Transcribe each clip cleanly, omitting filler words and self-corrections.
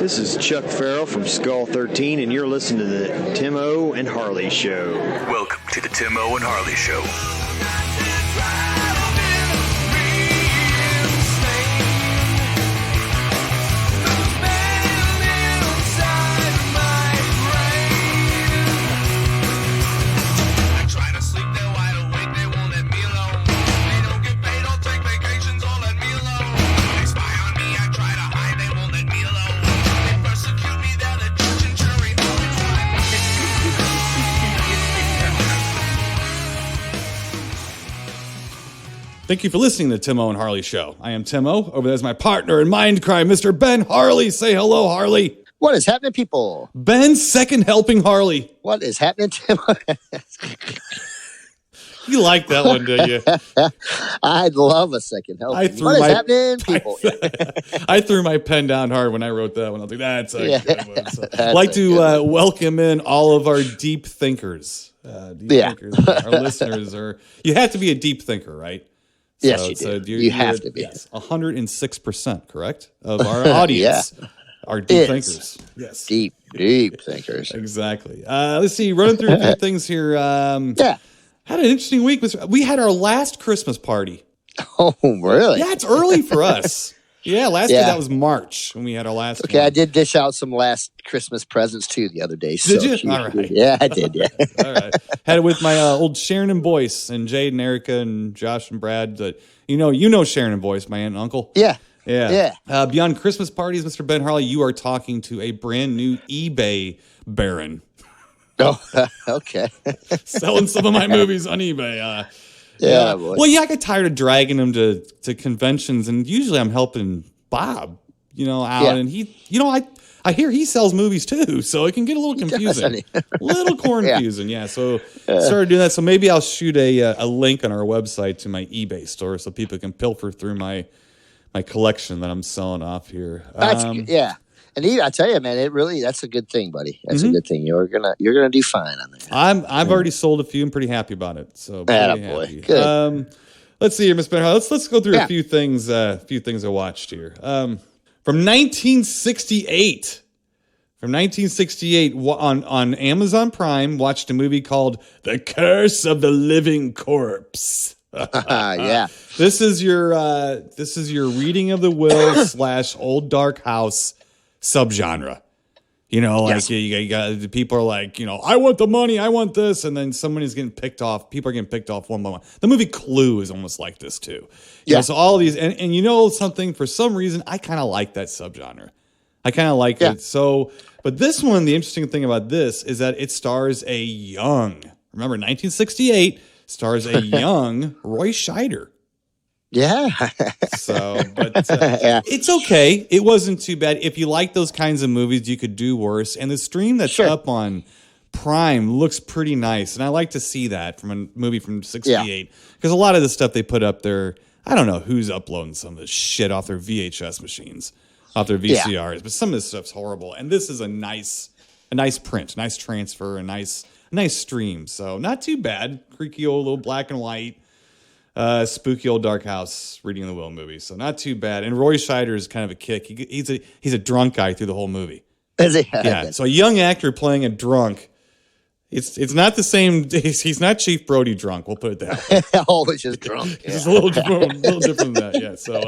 This is Chuck Farrell from Skull 13, and you're listening to the Tim O and Harley Show. Welcome to the Tim O and Harley Show. Thank you for listening to the Tim O and Harley Show. I am Tim O. Over there's my partner in mind crime, Mr. Ben Harley. Say hello, Harley. What is happening, people? Ben's second helping Harley. What is happening, Tim? You like that one, do you? I'd love a second helping. What is happening, people? I threw my pen down hard when I wrote that one. I was like, that's a good one. So, I'd like to welcome in all of our deep thinkers. Thinkers, our listeners are. You have to be a deep thinker, right? Yes, you do. You have to be. Yes, 106%, correct, of our audience are deep thinkers. Yes, deep thinkers. Exactly. Let's see. Running through a few things here. Had an interesting week. We had our last Christmas party. Oh, really? Yeah, it's early for us. Yeah, last year that was March when we had our last. Okay, one. I did dish out some last Christmas presents too the other day. Did you? All right. Yeah, I did. Yeah. All right. Had it with my old Sharon and Boyce and Jade and Erica and Josh and Brad. You know Sharon and Boyce, my aunt and uncle. Yeah. Beyond Christmas parties, Mr. Ben Harley, you are talking to a brand new eBay baron. Oh, okay. Selling some of my movies on eBay. Boy. Well, I get tired of dragging them to conventions, and usually I'm helping Bob, out, and he, I hear he sells movies too, so it can get a little confusing, little confusing. Yeah. So started doing that. So maybe I'll shoot a link on our website to my eBay store so people can pilfer through my collection that I'm selling off here. That's And I tell you, man, that's a good thing, buddy. That's a good thing. You're gonna do fine on that. I've already sold a few. I'm pretty happy about it. So boy, good. Let's see here, Miss Ben. Let's go through a few things. I watched here. From 1968. From 1968 on Amazon Prime, watched a movie called The Curse of the Living Corpse. This is your reading of the will / old dark house subgenre. You got people are like, I want the money, I want this, and then someone is getting picked off. People are getting picked off one by one. The movie Clue is almost like this too. Yeah. So all of these, and something, for some reason, I kind of like that subgenre. I kind of like it. So, but this one, the interesting thing about this is that it stars a young, remember 1968, stars a young Roy Scheider. Yeah. It's okay. It wasn't too bad. If you like those kinds of movies, you could do worse. And the stream that's up on Prime looks pretty nice. And I like to see that from a movie from 68. Because a lot of the stuff they put up there, I don't know who's uploading some of this shit off their VHS machines, off their VCRs. But some of this stuff's horrible. And this is a nice print, nice transfer, a nice stream. So not too bad. Creaky old little black and white. Spooky old dark house reading the will movie, so not too bad. And Roy Scheider is kind of a kick. He's a drunk guy through the whole movie. Is he? Yeah. So a young actor playing a drunk. It's not the same. He's not Chief Brody drunk. We'll put it that way. Always just drunk. He's a little different than that. Yeah. So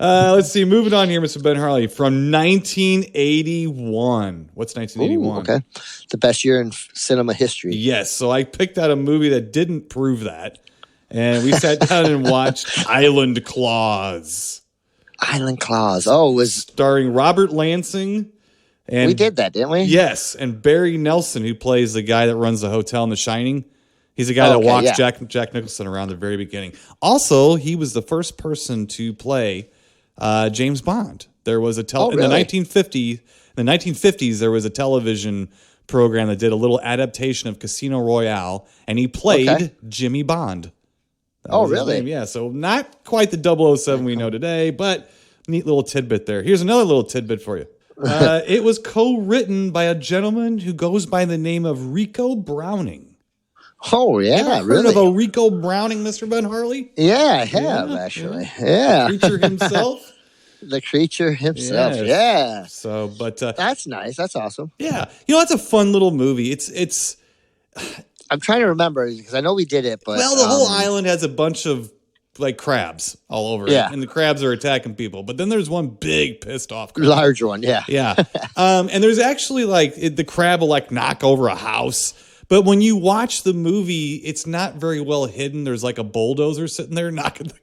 let's see. Moving on here, Mr. Ben Harley, from 1981. What's 1981? Ooh, okay, the best year in cinema history. Yes. So I picked out a movie that didn't prove that. And we sat down and watched Island Claws. Island Claws. Oh, it was starring Robert Lansing. And we did that, didn't we? Yes, and Barry Nelson, who plays the guy that runs the hotel in The Shining. He's the guy that walks Jack Nicholson around the very beginning. Also, he was the first person to play James Bond. There was in the 1950s, there was a television program that did a little adaptation of Casino Royale, and he played Jimmy Bond. Really? Yeah, so not quite the 007 we know today, but neat little tidbit there. Here's another little tidbit for you. It was co-written by a gentleman who goes by the name of Rico Browning. Oh, yeah, you ever heard of a Rico Browning, Mr. Ben Harley? Yeah, I have, actually. Yeah. Preacher himself. The creature himself. Yes. Yeah. So, but that's nice. That's awesome. Yeah, that's a fun little movie. It's. I'm trying to remember because I know we did it, but the whole island has a bunch of like crabs all over it, and the crabs are attacking people. But then there's one big pissed off crab. Large one, yeah. And there's actually the crab will like knock over a house. But when you watch the movie, it's not very well hidden. There's like a bulldozer sitting there knocking the.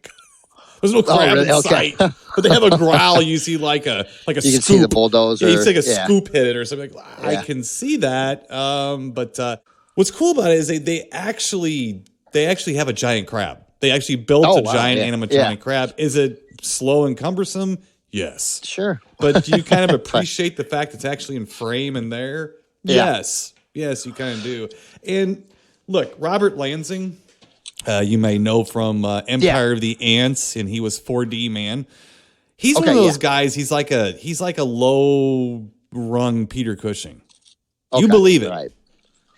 There's no crab in sight, but they have a growl. You see like a you can scoop. See the bulldozer. Yeah, it's like a scoop hit it or something. I can see that. But what's cool about it is they actually have a giant crab. They actually built a giant animatronic crab. Is it slow and cumbersome? Yes. Sure. But do you kind of appreciate the fact it's actually in frame and there? Yes. Yes, you kind of do. And look, Robert Lansing, you may know from Empire of the Ants, and he was 4D man. He's one of those guys. He's like a low rung Peter Cushing. You believe it. Right.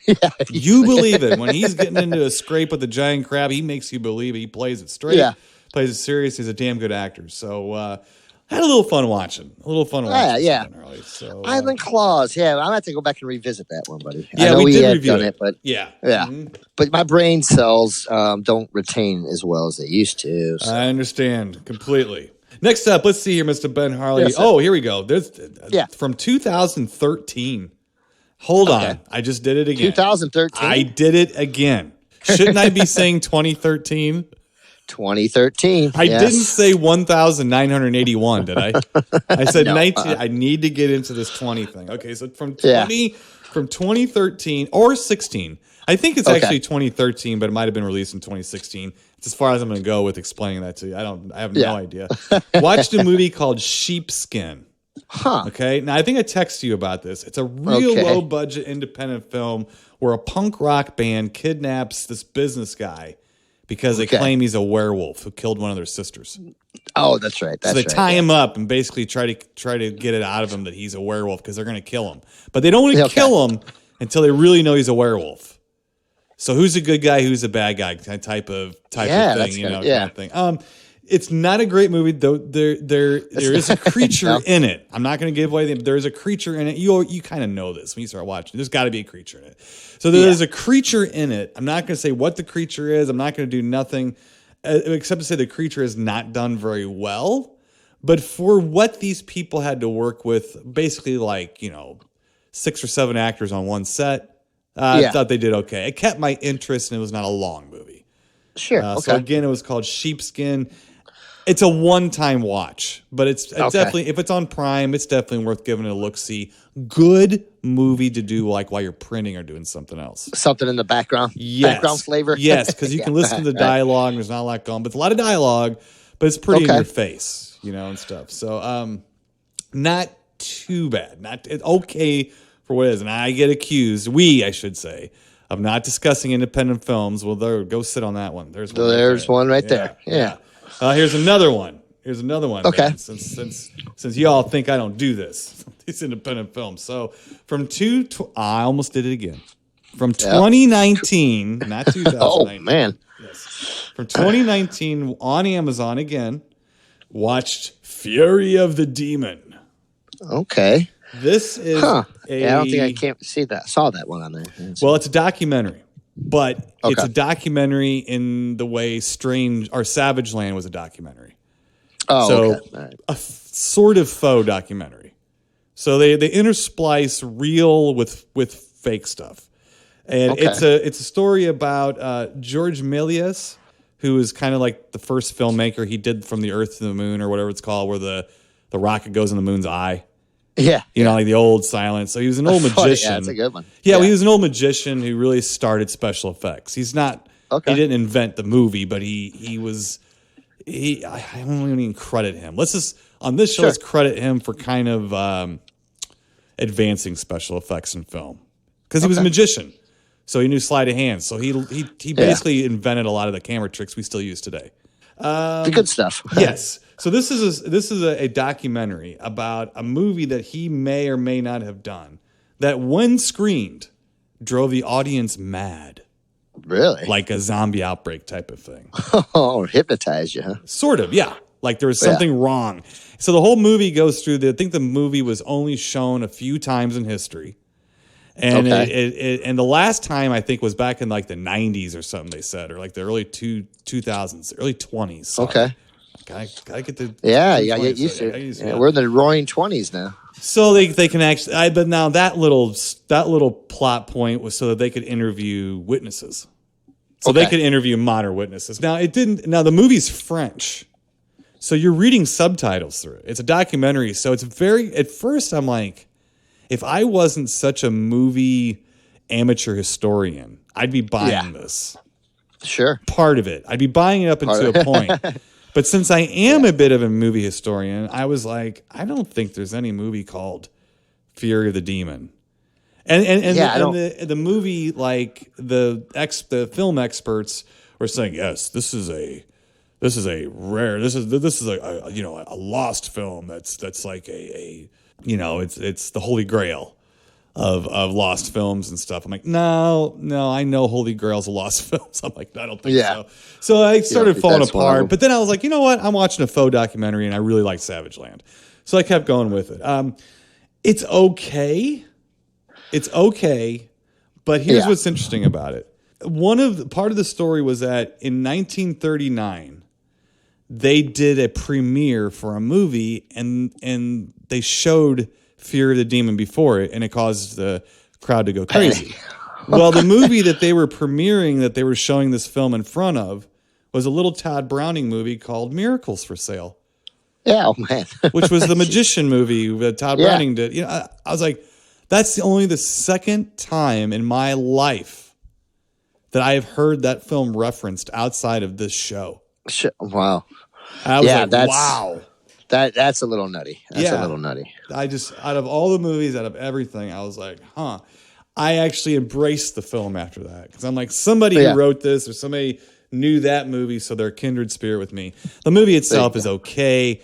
Yeah, you believe it. When he's getting into a scrape with the giant crab, he makes you believe it. He plays it straight, plays it serious. He's a damn good actor. So had a little fun watching. Yeah. So, Island Claws. Yeah, I'm going to have to go back and revisit that one, buddy. Yeah, I know we did had review done it. But yeah. Mm-hmm. But my brain cells don't retain as well as they used to. So. I understand completely. Next up, let's see here, Mr. Ben Harley. Yes, here we go. There's from 2013. Hold on. I just did it again. 2013? I did it again. Shouldn't I be saying 2013? 2013. I didn't say 1,981, did I? I said 19. I need to get into this 20 thing. Okay, so from 2013 or 16. I think it's actually 2013, but it might have been released in 2016. It's as far as I'm going to go with explaining that to you. I have no idea. Watched a movie called Sheepskin. Huh. Okay. Now I think I texted you about this. It's a real low budget independent film where a punk rock band kidnaps this business guy because they claim he's a werewolf who killed one of their sisters. Oh, that's right. So they tie him up and basically try to get it out of him that he's a werewolf because they're going to kill him. But they don't want to kill him until they really know he's a werewolf. So who's a good guy, who's a bad guy type of thing, kind of thing. It's not a great movie, though. There is a creature in it. I'm not going to give away there's a creature in it. You kind of know this when you start watching. There's got to be a creature in it. So there's a creature in it. I'm not going to say what the creature is. I'm not going to do nothing except to say the creature is not done very well. But for what these people had to work with, basically 6 or 7 actors on one set, I thought they did okay. It kept my interest, and it was not a long movie. Sure. So again, it was called Sheepskin. It's a one-time watch, but it's definitely, if it's on Prime, it's definitely worth giving it a look-see. Good movie to do while you're printing or doing something else. Something in the background. Yes. Background flavor. Yes, because you can listen to the dialogue. There's not a lot going, but it's a lot of dialogue, but it's pretty in your face, and stuff. So not too bad. It's okay for what it is. And I get accused, I should say, of not discussing independent films. Well, go sit on that one. There's one right there. Yeah. Here's another one. Okay. Man, since you all think I don't do this, these independent films. So I almost did it again. From 2019, not 2019. Oh man. Yes. From 2019 on Amazon again. Watched Fury of the Demon. Okay. This is I don't think I can't see that. Saw that one on there. Well, it's a documentary. But it's a documentary in the way Savage Land was a documentary. Oh, so okay. A sort of faux documentary. So they intersplice real with fake stuff, and it's a story about George Méliès, who is kind of like the first filmmaker. He did From the Earth to the Moon or whatever it's called, where the rocket goes in the moon's eye. Yeah. Like the old silence. So he was an old magician. Yeah, that's a good one. Yeah, well, he was an old magician who really started special effects. He's not, he didn't invent the movie, but I don't even credit him. On this show, let's credit him for kind of advancing special effects in film. Because he was a magician. So he knew sleight of hand. So he basically invented a lot of the camera tricks we still use today. The good stuff. Yes. So this is a documentary about a movie that he may or may not have done that, when screened, drove the audience mad. Really? Like a zombie outbreak type of thing. Oh, hypnotize you, huh? Sort of, yeah. Like there was something wrong. So the whole movie goes through. I think the movie was only shown a few times in history. And and the last time I think was back in like the 90s or something, they said, or like the early 2000s, early 20s. Sorry. Okay. Gotta get the get used to it. Yeah, we're in the roaring 20s now. So they can actually, but now that little plot point was so that they could interview witnesses. So they could interview modern witnesses. Now the movie's French. So you're reading subtitles through it. It's a documentary. So it's at first I'm like, if I wasn't such a movie amateur historian, I'd be buying this. Sure. Part of it. I'd be buying it up until a point. But since I am a bit of a movie historian, I was like, I don't think there's any movie called Fury of the Demon. And the movie, like the film experts were saying, yes, this is a lost film that's like it's the Holy Grail of lost films and stuff. I'm like, no, I know Holy Grail's a lost films. I'm like, I don't think so. So I started falling apart. But then I was like, you know what? I'm watching a faux documentary and I really like Savage Land. So I kept going with it. It's okay. But here's what's interesting about it. Part of the story was that in 1939, they did a premiere for a movie and they showed Fear of the Demon before it, and it caused the crowd to go crazy. Well, the movie that they were premiering, that they were showing this film in front of, was a little Todd Browning movie called Miracles for Sale. Yeah, oh man. Which was the magician movie that Todd Browning did. I was like, that's only the second time in my life that I have heard that film referenced outside of this show. Wow. I was like, wow. That's a little nutty. That's a little nutty. I just, out of all the movies, out of everything, I was like, huh. I actually embraced the film after that. Because I'm like, somebody who wrote this or somebody knew that movie, so they're a kindred spirit with me. The movie itself is okay.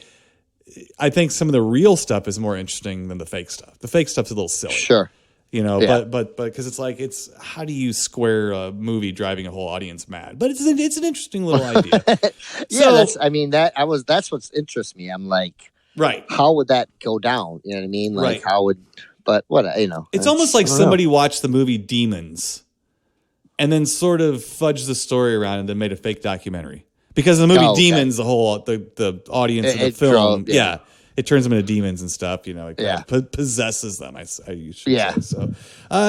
I think some of the real stuff is more interesting than the fake stuff. The fake stuff's a little silly. Sure. But because it's how do you square a movie driving a whole audience mad? But it's an interesting little idea. That's what interests me. I'm like, right, how would that go down? You know what I mean? Like how would? But what it's almost like somebody watched the movie Demons, and then sort of fudged the story around and then made a fake documentary. Because in the movie Demons, the whole the audience of the film, it turns them into demons and stuff. It possesses them. I should say. So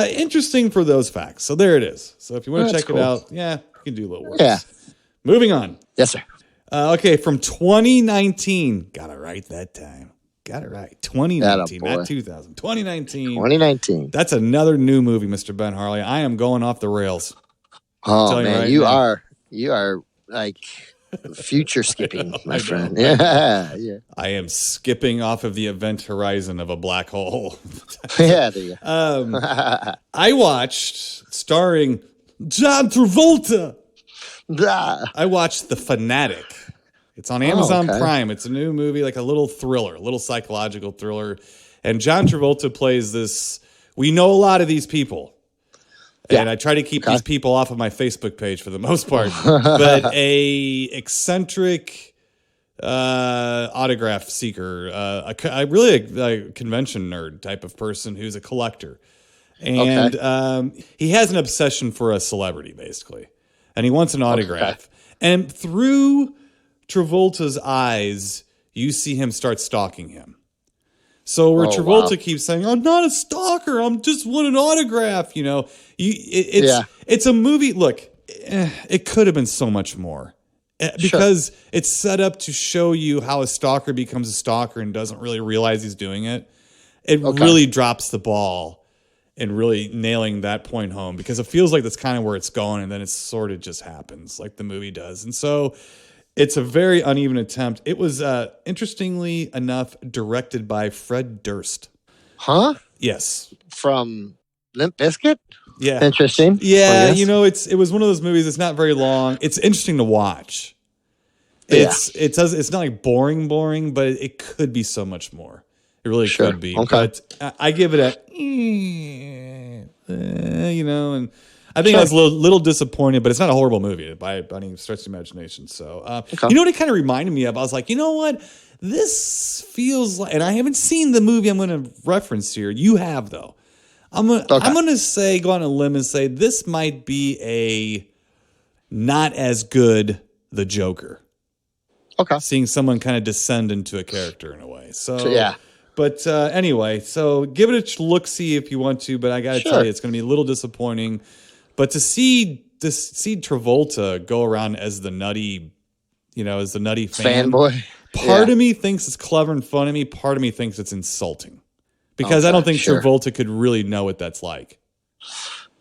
interesting for those facts. So there it is. So if you want to check it out, you can do a little work. Yeah. Moving on. Yes, sir. Okay, from 2019. Got it right that time. Got it right. 2019, not 2000. 2019. 2019. That's another new movie, Mr. Ben Harley. I am going off the rails. Oh man, you are like future skipping, my friend. Yeah. I am skipping off of the event horizon of a black hole. There you go. I watched, starring John Travolta. I watched The Fanatic. It's on Amazon Prime. It's a new movie, like a little thriller, a little psychological thriller. And John Travolta plays this. We know a lot of these people. And I try to keep these people off of my Facebook page for the most part. But a eccentric autograph seeker, a convention nerd type of person who's a collector. And he has an obsession for a celebrity, basically. And he wants an autograph. And through Travolta's eyes, you see him start stalking him. So where Travolta keeps saying, "I'm not a stalker. I'm just want an autograph." It's a movie. Look, it could have been so much more because it's set up to show you how a stalker becomes a stalker and doesn't really realize he's doing it. It really drops the ball in really nailing that point home because it feels like that's kind of where it's going, and then it sort of just happens like the movie does, and so. It's a very uneven attempt. It was, interestingly enough, directed by Fred Durst. Huh? Yes. From Limp Bizkit? Yeah. Interesting. Yeah, it was one of those movies. It's not very long. It's interesting to watch. It's not like boring, but it could be so much more. It really could be. Okay. But I give it a, and I think I was a little disappointed, but it's not a horrible movie by any stretch of the imagination. So, you know what it kind of reminded me of? I was like, you know what? This feels like, and I haven't seen the movie I'm going to reference here. You have, though. I'm going to say, go on a limb and say this might be a not as good The Joker. Okay. Seeing someone kind of descend into a character in a way. So yeah. But anyway, so give it a look-see if you want to, but I got to tell you, it's going to be a little disappointing. But to see Travolta go around as the nutty, as the nutty fanboy, part of me thinks it's clever and fun of me. Part of me thinks it's insulting because I don't think Travolta could really know what that's like.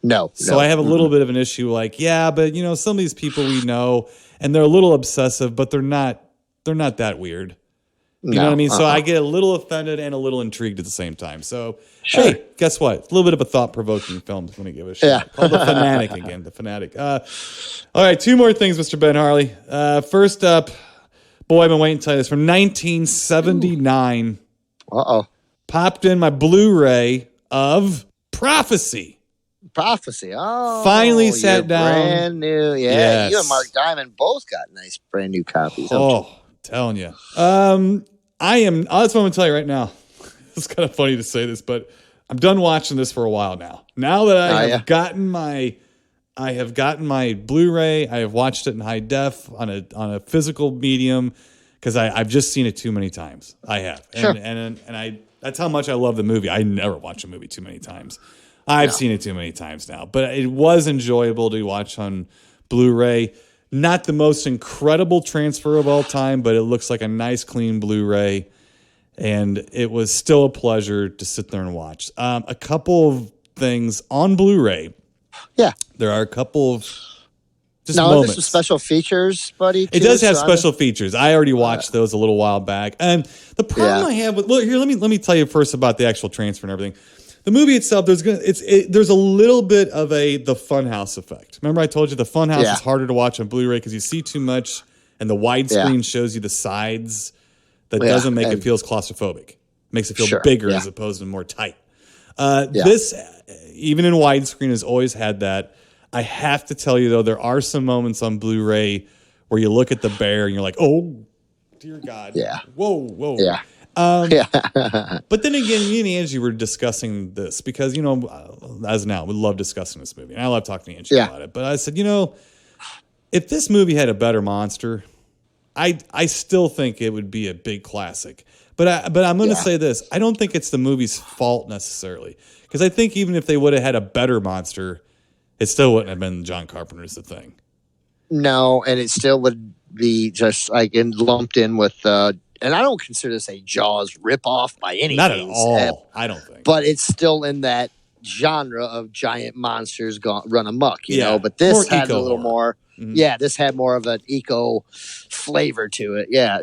No. So I have a little bit of an issue. Like, but some of these people we know, and they're a little obsessive, but they're not that weird. You know what I mean? So I get a little offended and a little intrigued at the same time. So, hey, guess what? A little bit of a thought-provoking film. I'm going to give it a shot. Yeah. Called The Fanatic again. The Fanatic. All right, 2 more things, Mr. Ben Harley. First up, boy, I've been waiting to tell you this. From 1979. Uh-oh. Popped in my Blu-ray of Prophecy. Oh, finally sat down. Brand new. Yeah. Yes. You and Mark Diamond both got nice brand new copies. I'm telling you. That's what I'm going to tell you right now. It's kind of funny to say this, but I'm done watching this for a while now. Now that I have gotten my Blu-ray, I have watched it in high def on a physical medium because I've just seen it too many times. I have. And that's how much I love the movie. I never watch a movie too many times. I've seen it too many times now, but it was enjoyable to watch on Blu-ray. Not the most incredible transfer of all time, but it looks like a nice, clean Blu-ray, and it was still a pleasure to sit there and watch. A couple of things on Blu-ray. Yeah. There are a couple of moments. There's some special features, buddy. It does have special features. I already watched those a little while back. And the problem I have with let me tell you first about the actual transfer and everything. The movie itself, there's a little bit of the Funhouse effect. Remember I told you the Funhouse is harder to watch on Blu-ray because you see too much, and the widescreen shows you the sides. That doesn't make it feel claustrophobic. It makes it feel bigger as opposed to more tight. This, even in widescreen, has always had that. I have to tell you, though, there are some moments on Blu-ray where you look at the bear and you're like, oh, dear God. Yeah. Whoa. Yeah. But then again, me and Angie were discussing this because, as now, we love discussing this movie. And I love talking to Angie about it. But I said, if this movie had a better monster, I still think it would be a big classic. But I'm going to say this. I don't think it's the movie's fault necessarily. Because I think even if they would have had a better monster, it still wouldn't have been John Carpenter's The Thing. No, and it still would be just lumped in with... and I don't consider this a Jaws ripoff by any means. Not at all. I don't think. But it's still in that genre of giant monsters run amok, you know. But this had a little more. Mm-hmm. Yeah, this had more of an eco flavor to it. Yeah,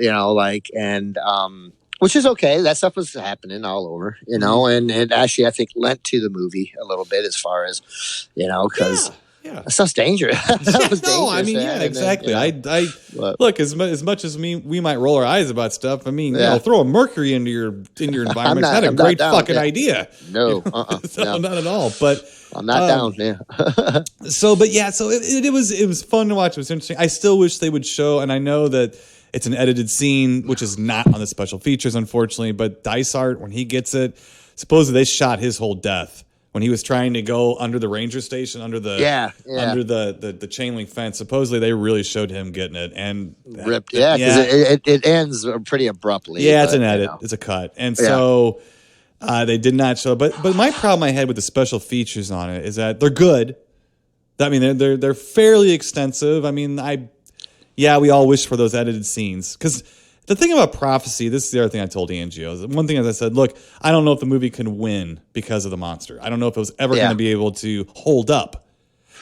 which is okay. That stuff was happening all over, and actually I think lent to the movie a little bit as far as, because. Yeah, that stuff's dangerous. That was dangerous. Exactly. Look, as much as we might roll our eyes about stuff. I mean, throw a mercury into your environment. That's not a great fucking idea. No, not at all. But I'm not down. Yeah. So it was fun to watch. It was interesting. I still wish they would show, and I know that it's an edited scene, which is not on the special features, unfortunately. But Dysart, when he gets it, supposedly they shot his whole death. When he was trying to go under the ranger station, under the chain link fence, supposedly they really showed him getting it and ripped. Yeah, because it ends pretty abruptly. Yeah, it's an edit, it's a cut, and so they did not show. But my problem I had with the special features on it is that they're good. I mean, they're fairly extensive. I mean, we all wish for those edited scenes because. The thing about Prophecy, this is the other thing I told Angie. One thing, as I said, look, I don't know if the movie can win because of the monster. I don't know if it was ever going to be able to hold up.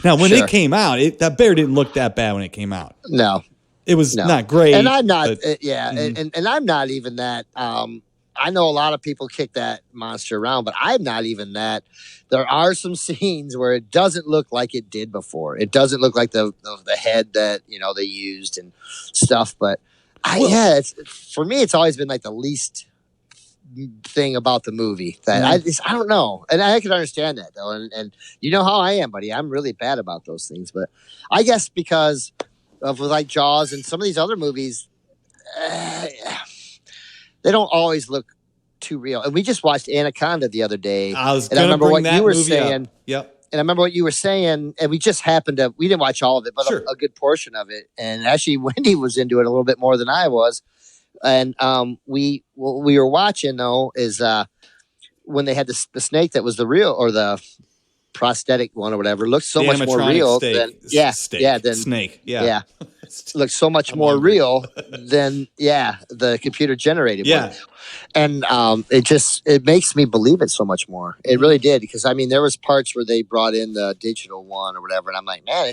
Now, when it came out, that bear didn't look that bad when it came out. No. It was not great. And I'm not, and I'm not even that. I know a lot of people kick that monster around, but I'm not even that. There are some scenes where it doesn't look like it did before. It doesn't look like the head that, they used and stuff, but... for me, it's always been like the least thing about the movie that I don't know, and I can understand that though, and you know how I am, buddy. I'm really bad about those things, but I guess because of like Jaws and some of these other movies, they don't always look too real. And we just watched Anaconda the other day. I remember what you were saying. Up. Yep. And I remember what you were saying, and we just we didn't watch all of it, but sure. a good portion of it. And actually, Wendy was into it a little bit more than I was. And what we were watching, though, is when they had the snake that was the real or the prosthetic one or whatever, looked so much more real than snake. Yeah. Looks so much more real than the computer generated one. And it makes me believe it so much more. It really did, because I mean there was parts where they brought in the digital one or whatever, and I'm like, man,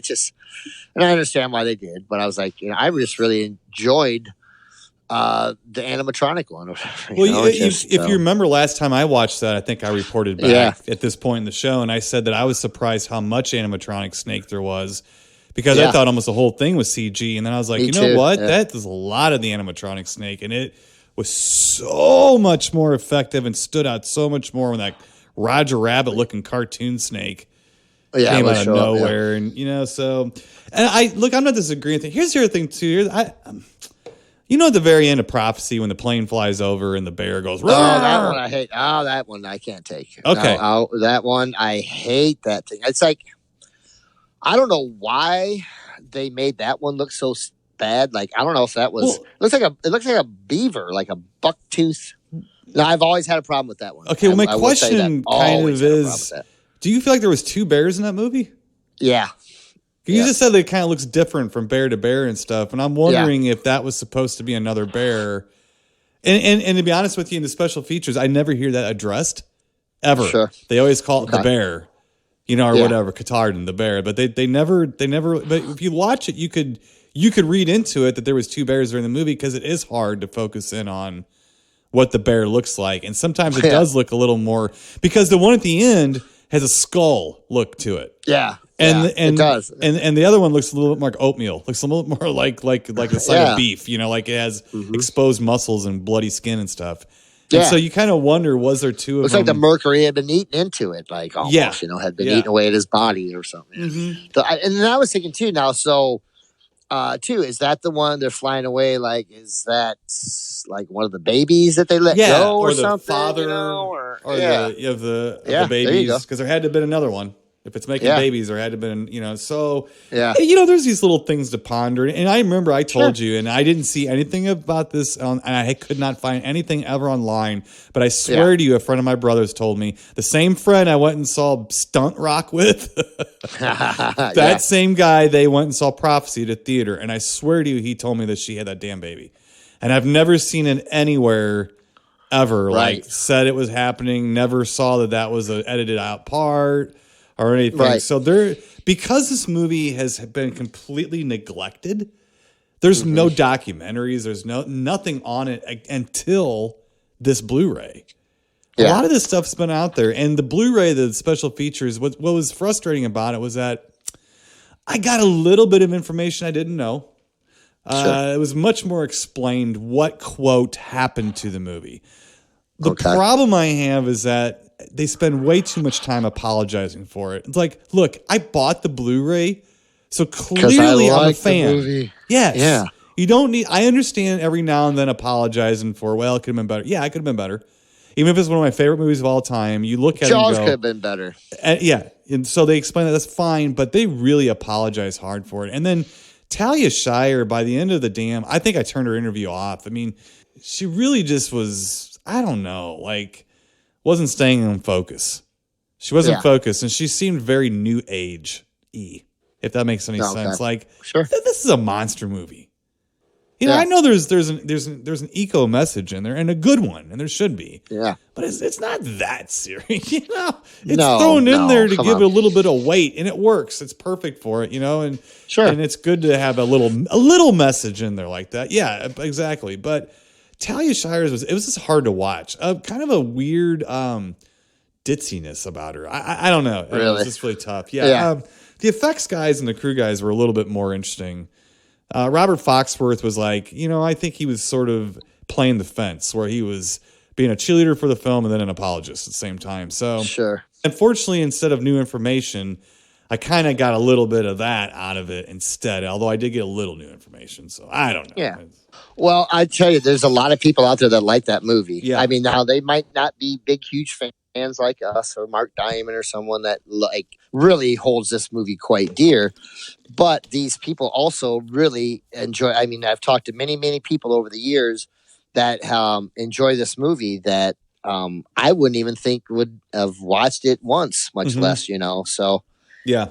and I understand why they did, but I was like, I just really enjoyed the animatronic one or whatever. Well, if you remember last time I watched that, I think I reported back at this point in the show, and I said that I was surprised how much animatronic snake there was. Because I thought almost the whole thing was CG. And then I was like, you know what? Yeah. That is a lot of the animatronic snake. And it was so much more effective and stood out so much more when that Roger Rabbit looking cartoon snake came out of nowhere. And, I'm not disagreeing with it. Here's the other thing, too. At the very end of Prophecy when the plane flies over and the bear goes, "Roar!" Oh, that one I hate. Oh, that one I can't take. Okay. That one, I hate that thing. It's like, I don't know why they made that one look so bad. Like, I don't know if that was. It looks like a beaver, like a buck tooth. No, I've always had a problem with that one. Okay, well, my question kind of is: do you feel like there was two bears in that movie? Yeah. You just said that it kind of looks different from bear to bear and stuff, and I'm wondering if that was supposed to be another bear. And to be honest with you, in the special features, I never hear that addressed ever. Sure. They always call it the bear. Or whatever, Catardin, the bear, but they never. But if you watch it, you could read into it that there was two bears during the movie, because it is hard to focus in on what the bear looks like, and sometimes it does look a little more, because the one at the end has a skull look to it. Yeah, and it does, and the other one looks a little bit more like oatmeal, looks a little more like a side of beef, like it has exposed muscles and bloody skin and stuff. And so you kind of wonder, was there two of them? Looks like the mercury had been eaten into it, like almost, had been eaten away at his body or something. Mm-hmm. So and then I was thinking too now, so is that the one they're flying away? Like, is that like one of the babies that they let go or something? Father, or the babies? Because there had to have been another one. If it's making babies, there had to have been, so, there's these little things to ponder. And I remember I told you, and I didn't see anything about this, and I could not find anything ever online, but I swear to you, a friend of my brother's told me, the same friend I went and saw Stunt Rock with, that same guy, they went and saw Prophecy at a theater, and I swear to you, he told me that she had that damn baby. And I've never seen it anywhere ever, like, said it was happening, never saw that was an edited out part or anything. Right. So because this movie has been completely neglected, there's no documentaries, there's nothing on it until this Blu-ray. A lot of this stuff's been out there, and the Blu-ray, the special features, what was frustrating about it was that I got a little bit of information I didn't know. It was much more explained what, quote, happened to the movie. The problem I have is that they spend way too much time apologizing for it. It's like, look, I bought the Blu-ray, so clearly I'm a fan. Yes. Yeah. You don't need. I understand every now and then apologizing for, it could have been better. Yeah, it could have been better. Even if it's one of my favorite movies of all time, you look at Jaws it and go, could have been better. And so they explain that's fine, but they really apologize hard for it. And then Talia Shire, by the end of the I think I turned her interview off. I mean, she really just was, I don't know, wasn't staying in focus. She wasn't focused, and she seemed very new age-y, if that makes any sense. This is a monster movie. I know there's an eco message in there, and a good one, and there should be. Yeah, but it's not that serious. It's thrown in there to give it a little bit of weight, and it works. It's perfect for it, and and it's good to have a little message in there like that. Yeah, exactly. But Talia Shire's was just hard to watch. Kind of a weird ditziness about her. I don't know. Really? It was just really tough. Yeah. The effects guys and the crew guys were a little bit more interesting. Robert Foxworth was like, I think he was sort of playing the fence where he was being a cheerleader for the film and then an apologist at the same time. So sure. Unfortunately, instead of new information, I kind of got a little bit of that out of it instead, although I did get a little new information. So I don't know. Yeah. Well, I tell you, there's a lot of people out there that like that movie. Yeah. I mean, now they might not be big, huge fans like us or Mark Diamond or someone that like really holds this movie quite dear. But these people also really enjoy. I mean, I've talked to many, many people over the years that enjoy this movie that I wouldn't even think would have watched it once, much less, So yeah.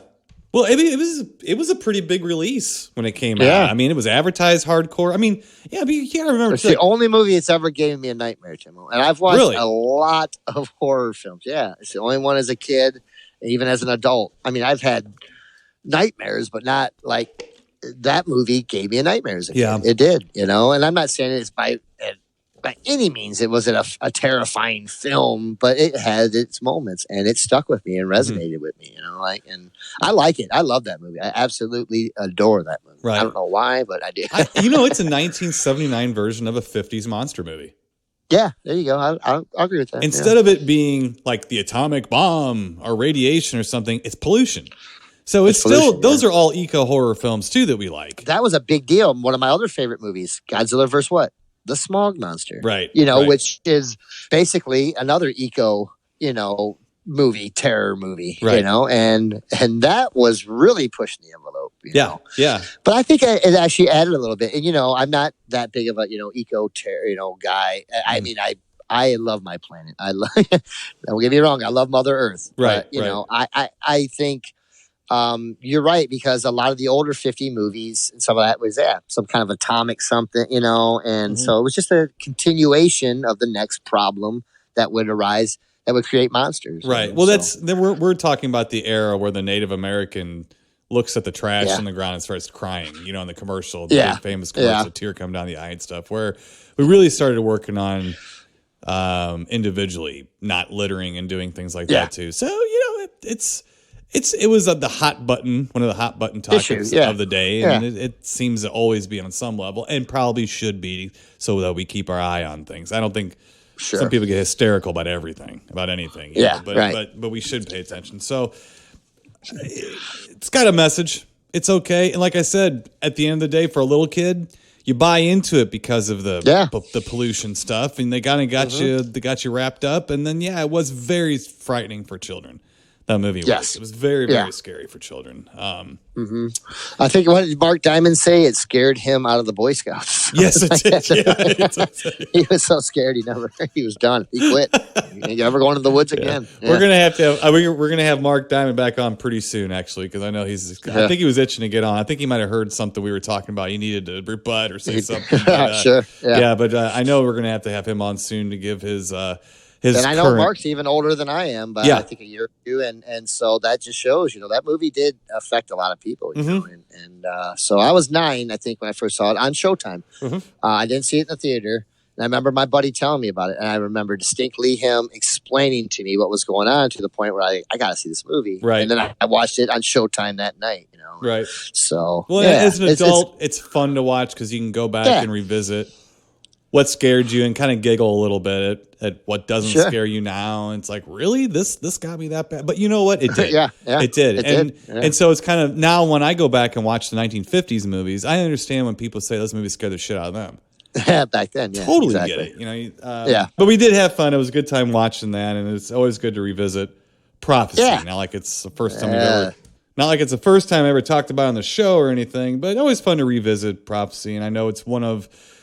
Well, it was a pretty big release when it came out. I mean, it was advertised hardcore. I mean, yeah, but you can't remember. It's the only movie that's ever given me a nightmare, Timo. And I've watched a lot of horror films. Yeah, it's the only one as a kid, even as an adult. I mean, I've had nightmares, but not like that movie gave me a nightmare as a kid. It did, And I'm not saying it's by any means it wasn't a terrifying film, but it had its moments and it stuck with me and resonated with me, and I like it. I love that movie. I absolutely adore that movie. Right. I don't know why, but I do. It's a 1979 version of a 50s monster movie. Yeah, there you go. I agree with that. Instead of it being like the atomic bomb or radiation or something, it's pollution. So it's still, pollution, those are all eco horror films too that we like. That was a big deal. One of my other favorite movies, Godzilla vs. what? The Smog Monster, right? Which is basically another eco, movie, terror movie, right. and that was really pushing the envelope. Yeah. But I think it actually added a little bit, and I'm not that big of a eco terror guy. I mean, I love my planet. Don't get me wrong, I love Mother Earth, right? But, I think. You're right, because a lot of the older 50 movies and some of that was some kind of atomic something, and so it was just a continuation of the next problem that would arise that would create monsters. Right. Well, we're talking about the era where the Native American looks at the trash on the ground and starts crying, in the commercial, the famous commercial, tear come down the eye and stuff, where we really started working on individually, not littering and doing things like that too. So, it was the hot button, one of the hot button topics of the day, and it seems to always be on some level, and probably should be, so that we keep our eye on things. I don't think some people get hysterical about everything, about anything. But we should pay attention. So it's got a message. It's okay, and like I said, at the end of the day, for a little kid, you buy into it because of the pollution stuff, and they kind of got you. They got you wrapped up, and then it was very frightening for children. That movie was. Yes. It was very, very scary for children. I think, what did Mark Diamond say? It scared him out of the Boy Scouts. Yes, it did. He was so scared he was done. He quit. He never going to the woods again. Yeah. We're gonna have to we're gonna have Mark Diamond back on pretty soon, actually, because I know I think he was itching to get on. I think he might have heard something we were talking about. He needed to rebut or say something. But, sure. Yeah. But I know we're gonna have him on soon to give his. And I know Mark's even older than I am, but I think a year or two, and so that just shows, that movie did affect a lot of people, know, and so I was 9, I think, when I first saw it on Showtime. I didn't see it in the theater, and I remember my buddy telling me about it, and I remember distinctly him explaining to me what was going on, to the point where I got to see this movie, right? And then I watched it on Showtime that night, right? So, as an adult, it's fun to watch because you can go back and revisit what scared you and kind of giggle a little bit at what doesn't scare you now. And it's like, really? This got me that bad? But you know what? It did. It did. And so it's kind of, now when I go back and watch the 1950s movies, I understand when people say those movies scare the shit out of them. Back then, totally get it. But we did have fun. It was a good time watching that, and it's always good to revisit prophecy. Not like it's the first time I ever talked about it on the show or anything, but always fun to revisit prophecy. And I know it's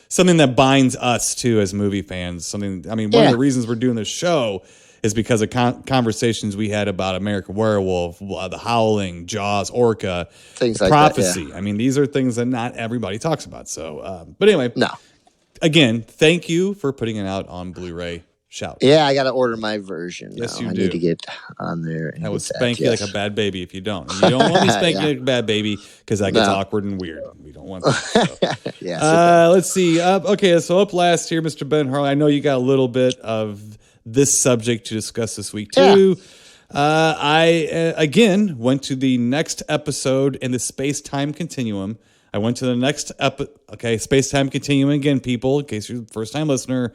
something that binds us too as movie fans. One of the reasons we're doing this show is because of conversations we had about American Werewolf, The Howling, Jaws, Orca, things like prophecy. that. These are things that not everybody talks about. So, but anyway, no. Again, thank you for putting it out on Blu-ray. Shout. Yeah, I got to order my version. Yes, now. you I do. need to get on there. I would spank you like a bad baby if you don't. And you don't want me spanking you like a bad baby because that gets awkward and weird. We don't want that. So. Let's see. Okay, so up last here, Mr. Ben Harley. I know you got a little bit of this subject to discuss this week too. I again went to the next episode in the space-time continuum. I went to the next space-time continuum again, people. In case you're the first-time listener.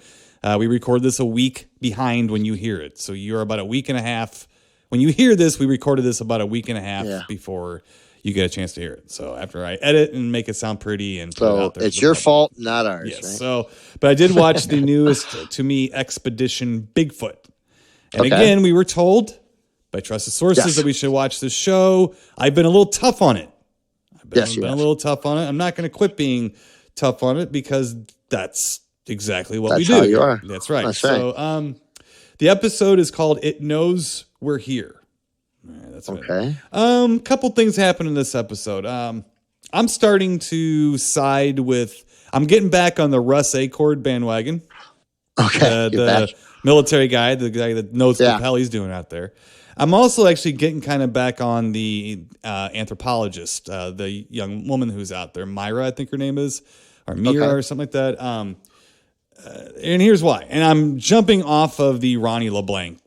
We record this a week behind when you hear it. So you're about a week and a half. When you hear this, we recorded this about a week and a half before you get a chance to hear it. So after I edit and make it sound pretty and put it out there. It's your fault, not ours. Yes. Right? So, but I did watch the newest, to me, expedition Bigfoot. And again, we were told by trusted sources that we should watch this show. I've been a little tough on it. I've been a little tough on it. I'm not going to quit being tough on it because that's exactly what we do. That's how you are. That's right. That's so the episode is called It Knows We're Here. All right, that's okay. Couple things happen in this episode. I'm starting to side with, I'm getting back on the Russ Acord bandwagon. Okay. The military guy, the guy that knows what the hell he's doing out there. I'm also actually getting kind of back on the anthropologist, the young woman who's out there, Myra, I think her name is, or Mira or something like that. And here's why. And I'm jumping off of the Ronnie LeBlanc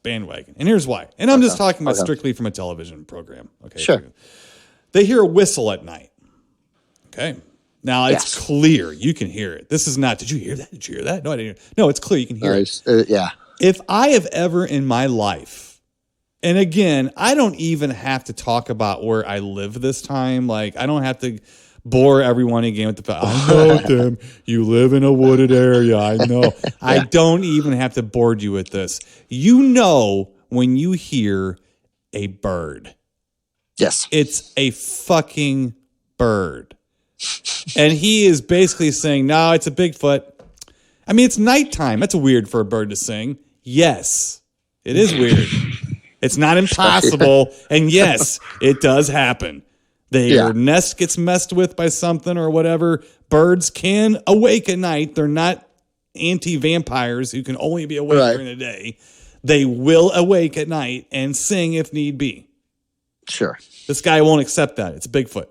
bandwagon. And here's why. And I'm just talking about strictly from a television program. Okay. Sure. They hear a whistle at night. Okay. Now it's clear. You can hear it. This is not, did you hear that? Did you hear that? No, I didn't hear it. No, it's clear. You can hear it. Yeah. If I have ever in my life, and again, I don't even have to talk about where I live this time. Like, I don't have to bore everyone again with the fact, I know, Tim, you live in a wooded area. I know. I don't even have to bore you with this. You know when you hear a bird. Yes. It's a fucking bird. And he is basically saying, no, it's a Bigfoot. I mean, it's nighttime. That's weird for a bird to sing. Yes, it is weird. It's not impossible. And yes, it does happen. Their nest gets messed with by something or whatever. Birds can awake at night. They're not anti-vampires who can only be awake during the day. They will awake at night and sing if need be. Sure. This guy won't accept that. It's Bigfoot.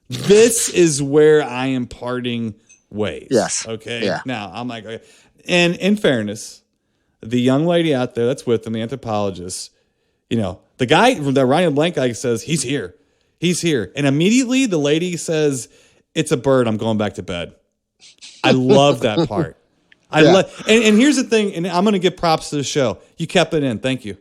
This is where I am parting ways. Yes. Okay. Yeah. Now I'm like, okay. And in fairness, the young lady out there that's with him, the anthropologist, you know, the guy, the Ryan Blank guy says, he's here. He's here. And immediately the lady says, it's a bird. I'm going back to bed. I love that part. And here's the thing, and I'm going to give props to the show. You kept it in. Thank you.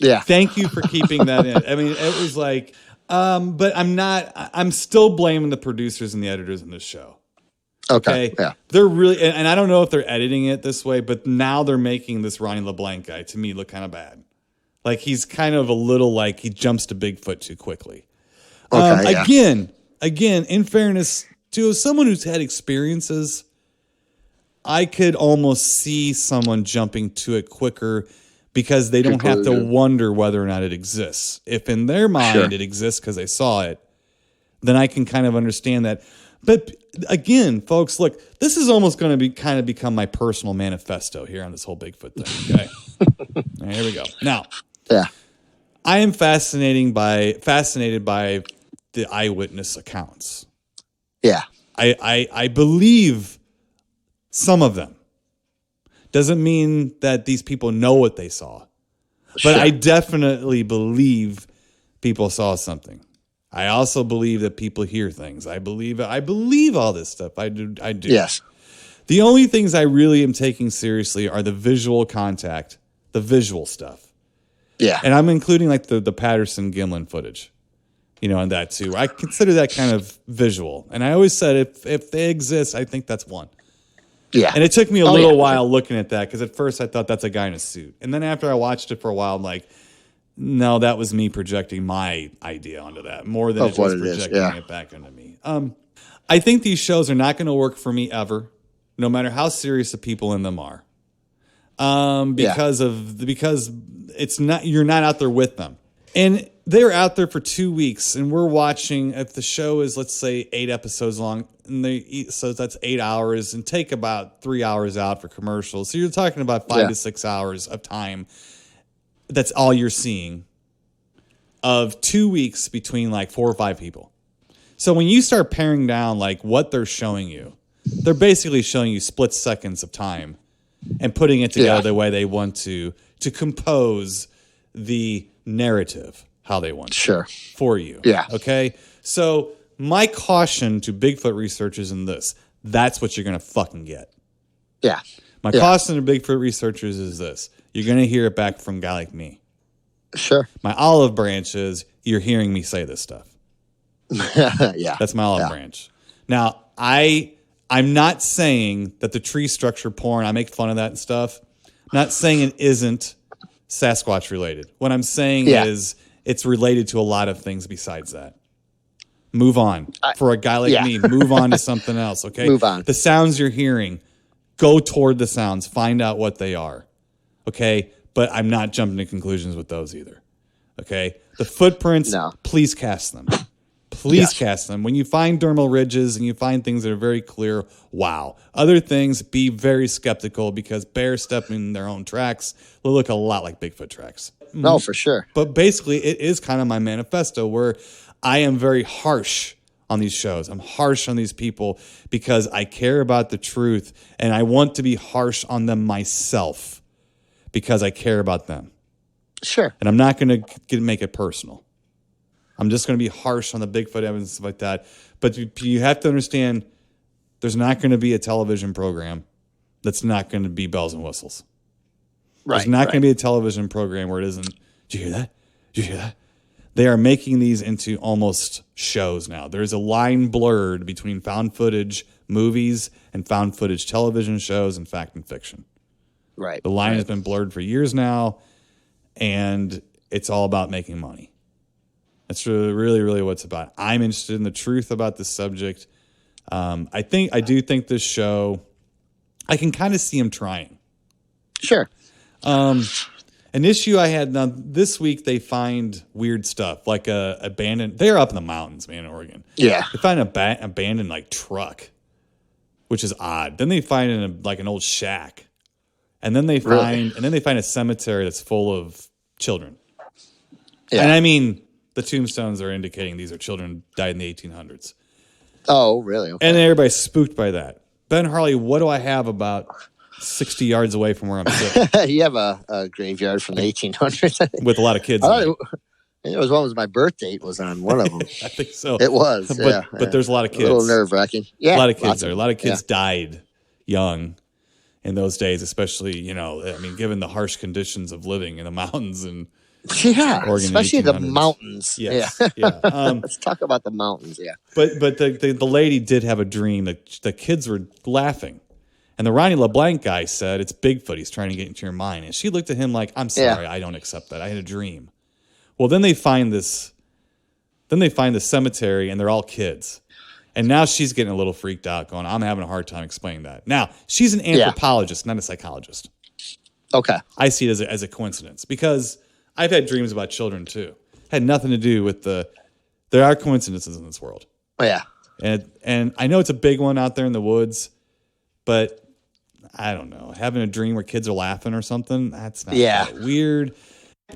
Yeah. Thank you for keeping that in. I mean, it was like, but I'm still blaming the producers and the editors in this show. Okay. Yeah. They're really, and I don't know if they're editing it this way, but now they're making this Ronnie LeBlanc guy to me look kind of bad. Like he's kind of a little like he jumps to Bigfoot too quickly. Again, in fairness to someone who's had experiences, I could almost see someone jumping to it quicker because they don't have to wonder whether or not it exists. If in their mind it exists because they saw it, then I can kind of understand that. But again, folks, look, this is almost going to be kind of become my personal manifesto here on this whole Bigfoot thing. Okay, right, here we go. Now, I am fascinated by the eyewitness accounts. Yeah, I believe some of them. Doesn't mean that these people know what they saw, but I definitely believe people saw something. I also believe that people hear things. I believe all this stuff. I do. Yes. The only things I really am taking seriously are the visual contact, the visual stuff. Yeah. And I'm including like the Patterson Gimlin footage, you know, and that too. I consider that kind of visual. And I always said if they exist, I think that's one. Yeah. And it took me a little while looking at that because at first I thought that's a guy in a suit. And then after I watched it for a while, I'm like, no, that was me projecting my idea onto that more than it was projecting it back onto me. I think these shows are not going to work for me ever, no matter how serious the people in them are. Because it's not, you're not out there with them. And they're out there for 2 weeks and we're watching, if the show is, let's say 8 episodes long, and so that's 8 hours and take about 3 hours out for commercials. So you're talking about 5 to 6 hours of time. That's all you're seeing of 2 weeks between like 4 or 5 people. So when you start paring down like what they're showing you, they're basically showing you split seconds of time and putting it together the way they want to compose the narrative how they want for you. Yeah. Okay. So my caution to Bigfoot researchers in this, that's what you're going to fucking get. Yeah. My caution to Bigfoot researchers is this. You're going to hear it back from a guy like me. Sure. My olive branch is you're hearing me say this stuff. Yeah. That's my olive branch. Now, I'm not saying that the tree structure porn, I make fun of that and stuff. I'm not saying it isn't Sasquatch related. What I'm saying is it's related to a lot of things besides that. Move on. For a guy like me, move on to something else, okay? Move on. The sounds you're hearing, go toward the sounds. Find out what they are, okay? But I'm not jumping to conclusions with those either, okay? The footprints, please cast them. Please cast them. When you find dermal ridges and you find things that are very clear, wow. Other things, be very skeptical because bears stepping in their own tracks will look a lot like Bigfoot tracks. No, for sure. But basically, it is kind of my manifesto where I am very harsh on these shows. I'm harsh on these people because I care about the truth and I want to be harsh on them myself because I care about them. Sure. And I'm not going to make it personal. I'm just going to be harsh on the Bigfoot evidence and stuff like that. But you have to understand there's not going to be a television program that's not going to be bells and whistles. Right. There's not going to be a television program where it isn't. Did you hear that? Did you hear that? They are making these into almost shows now. There's a line blurred between found footage movies and found footage television shows and fact and fiction. Right. The line has been blurred for years now, and it's all about making money. That's really, really what it's about. I'm interested in the truth about this subject. I do think this show, I can kind of see him trying. Sure. An issue I had now this week, they find weird stuff like abandoned. They're up in the mountains, man, in Oregon. Yeah. They find an abandoned like truck, which is odd. Then they find an old shack, and then they find a cemetery that's full of children. Yeah. And I mean, the tombstones are indicating these are children who died in the 1800s. Oh, really? Okay. And everybody's spooked by that. Ben Harley, what do I have about 60 yards away from where I'm sitting? You have a graveyard from the 1800s, I think. With a lot of kids. It was one was my birth date was on one of them. I think so. It was, but there's a lot of kids. A little nerve-wracking. Yeah, a lot of kids there. A lot of kids died young in those days, especially, given the harsh conditions of living in the mountains and Oregon, especially the mountains. Yes, yeah. Let's talk about the mountains. Yeah. But the lady did have a dream that the kids were laughing. And the Ronnie LeBlanc guy said, it's Bigfoot. He's trying to get into your mind. And she looked at him like, I'm sorry, I don't accept that. I had a dream. Well, then they find the cemetery and they're all kids. And now she's getting a little freaked out going, I'm having a hard time explaining that. Now, she's an anthropologist, not a psychologist. Okay. I see it as a coincidence because I've had dreams about children too. Had nothing to do with there are coincidences in this world. Oh, yeah. And I know it's a big one out there in the woods, but I don't know. Having a dream where kids are laughing or something, that's not that weird.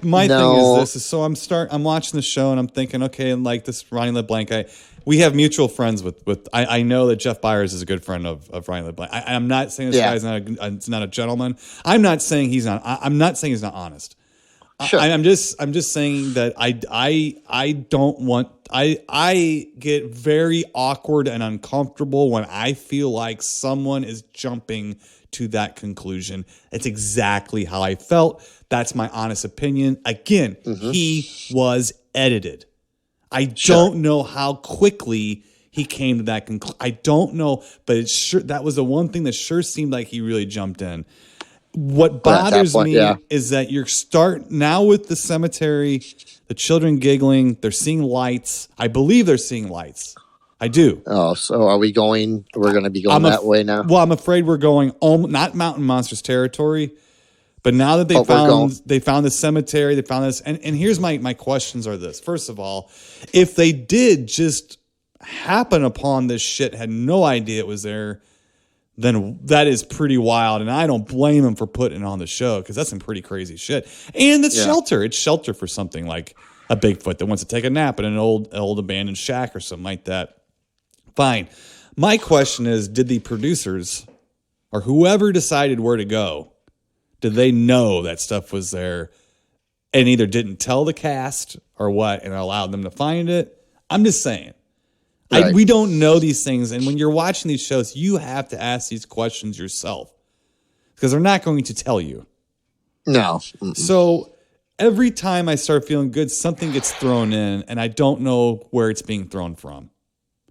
My thing is this: so I'm watching the show and I'm thinking, okay, and like this Ronnie LeBlanc guy, we have mutual friends with. I know that Jeff Byers is a good friend of Ronnie LeBlanc. I'm not saying this guy's not a gentleman. I'm not saying he's not. I'm not saying he's not honest. Sure. I'm just saying that I don't want. I get very awkward and uncomfortable when I feel like someone is jumping to that conclusion. It's exactly how I felt. That's my honest opinion. Again, he was edited. I don't know how quickly he came to that conclusion. I don't know, but that was the one thing that sure seemed like he really jumped in. What bothers me is that you're now with the cemetery, the children giggling, they're seeing lights. I believe they're seeing lights. I do. Oh, so we're going to be going that way now? Well, I'm afraid we're going not Mountain Monsters territory, but now that they found the cemetery, they found this. And here's my questions are this. First of all, if they did just happen upon this shit, had no idea it was there, then that is pretty wild. And I don't blame them for putting it on the show because that's some pretty crazy shit. And it's shelter. It's shelter for something like a Bigfoot that wants to take a nap in an old abandoned shack or something like that. Fine. My question is, did the producers or whoever decided where to go, did they know that stuff was there and either didn't tell the cast or what and allowed them to find it? I'm just saying. Right. We don't know these things. And when you're watching these shows, you have to ask these questions yourself. because they're not going to tell you. No. So every time I start feeling good, something gets thrown in, and I don't know where it's being thrown from.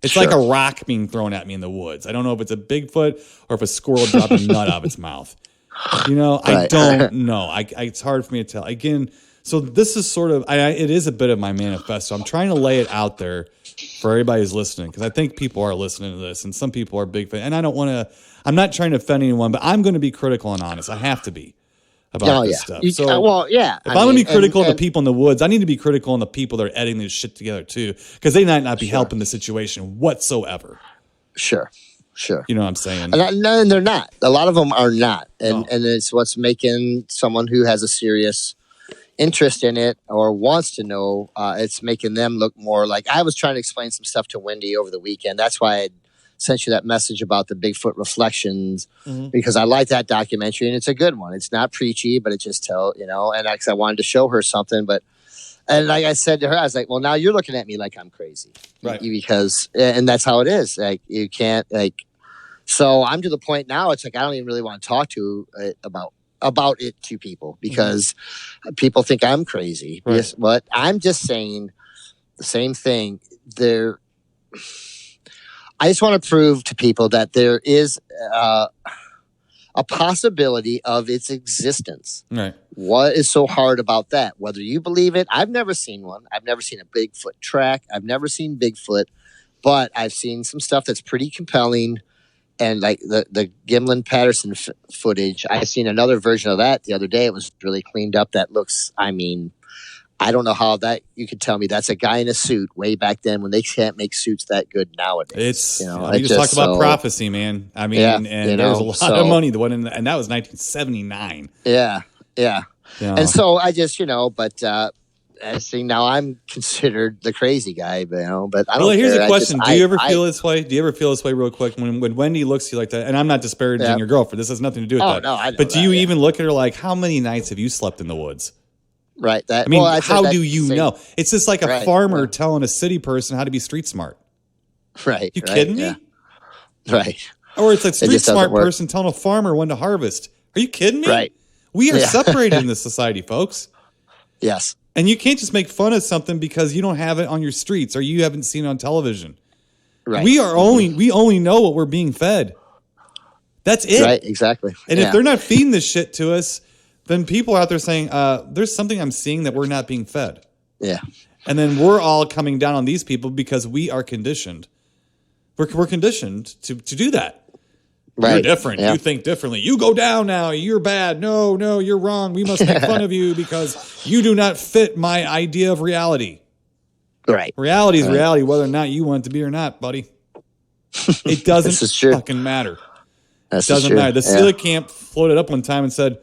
It's like a rock being thrown at me in the woods. I don't know if it's a Bigfoot or if a squirrel dropped a nut out of its mouth. You know, I don't know. It's hard for me to tell. Again, so this is sort of, it is a bit of my manifesto. I'm trying to lay it out there for everybody who's listening, because I think people are listening to this, and some people are big fans. And I don't want to, I'm not trying to offend anyone, but I'm going to be critical and honest. I have to be about this stuff. So if I'm going to be critical of the people in the woods, I need to be critical on the people that are editing this shit together too, because they might not be helping the situation whatsoever. Sure. You know what I'm saying? And they're not. A lot of them are not. And it's what's making someone who has a serious interest in it or wants to know, it's making them look more like, I was trying to explain some stuff to Wendy over the weekend. That's why I sent you that message about the Bigfoot reflections, because I like that documentary, and it's a good one. It's not preachy, but it just and I wanted to show her something, and like I said to her, I was like, well, now you're looking at me like I'm crazy. Right. Because, and that's how it is. Like, you can't, so I'm to the point now, it's like, I don't even really want to talk to about it to people, because people think I'm crazy. Right. Yes, but I'm just saying the same thing. I just want to prove to people that there is a possibility of its existence. Right. What is so hard about that? Whether you believe it, I've never seen one. I've never seen a Bigfoot track. I've never seen Bigfoot, but I've seen some stuff that's pretty compelling. And like the Gimlin Patterson footage, I've seen another version of that the other day. It was really cleaned up. That looks, I don't know how that you could tell me that's a guy in a suit way back then when they can't make suits that good nowadays. You just talk about prophecy, man. I mean, there was a lot of money that went in, and that was 1979. Yeah. And so I just, I see now I'm considered the crazy guy, but I don't. Well, here's a question: do you ever feel this way? Do you ever feel this way, real quick, when Wendy looks at you like that? And I'm not disparaging your girlfriend. This has nothing to do with that. No, I know but do you even look at her like, how many nights have you slept in the woods? Right. How do you know? It's just like a farmer telling a city person how to be street smart. Right. You kidding me? Right. Or it's like street smart person telling a farmer when to harvest. Are you kidding me? Right. We are separated in this society, folks. Yes. And you can't just make fun of something because you don't have it on your streets or you haven't seen it on television. Right. We only know what we're being fed. That's it. Right. Exactly. And if they're not feeding this shit to us, then people are out there saying, there's something I'm seeing that we're not being fed. Yeah. And then we're all coming down on these people because we are conditioned. We're conditioned to do that. Right. You're different. Yeah. You think differently. You go down now. You're bad. No, you're wrong. We must make fun of you because you do not fit my idea of reality. Right. Reality is reality, whether or not you want it to be or not, buddy. It doesn't fucking matter. It doesn't matter. The Steeler camp floated up one time and said,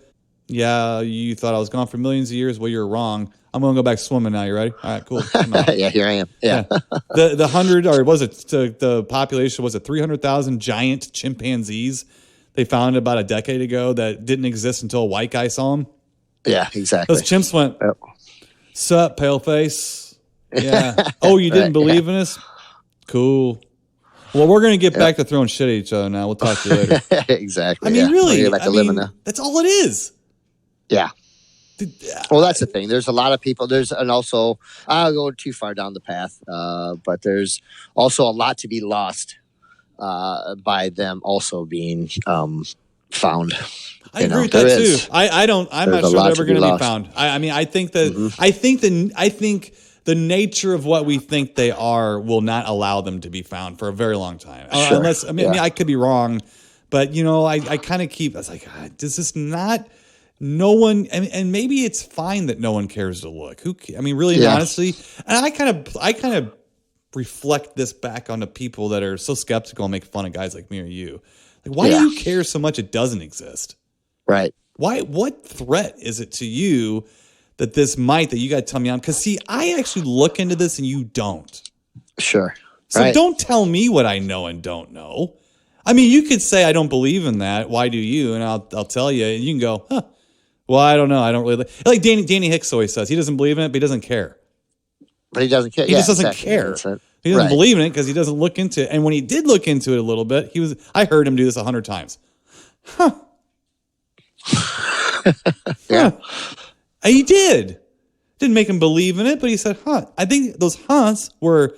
yeah, you thought I was gone for millions of years. Well, you're wrong. I'm going to go back swimming now. You ready? All right, cool. Yeah, here I am. Yeah. The 100, or was it the population, was it 300,000 giant chimpanzees they found about a decade ago that didn't exist until a white guy saw them? Yeah, exactly. Those chimps went, sup, paleface? Yeah. Oh, you didn't believe in us? Cool. Well, we're going to get back to throwing shit at each other now. We'll talk to you later. Exactly. I mean, really, that's all it is. Yeah. Well, that's the thing. There's a lot of people. And also, I'll go too far down the path, but there's also a lot to be lost by them also being found. I agree with that too. I'm not sure they're ever going to be found. I think that I think the nature of what we think they are will not allow them to be found for a very long time. Sure. Unless I could be wrong, but I kind of keep. I was like, does this not? No one, and maybe it's fine that no one cares to look. Really, honestly, and I kind of reflect this back onto people that are so skeptical and make fun of guys like me or you. Like, why do you care so much it doesn't exist? Right. Why? What threat is it to you that that you got to tell me on? Because see, I actually look into this and you don't. Sure. So don't tell me what I know and don't know. You could say I don't believe in that. Why do you? And I'll tell you, and you can go, huh. Well, I don't know. I don't really like Danny Hicks always says. He doesn't believe in it, but he doesn't care. But he doesn't care. He just doesn't care. He doesn't believe in it because he doesn't look into it. And when he did look into it a little bit, I heard him do this 100 times. Huh. Yeah. He did. Didn't make him believe in it, but he said, I think those hunts were,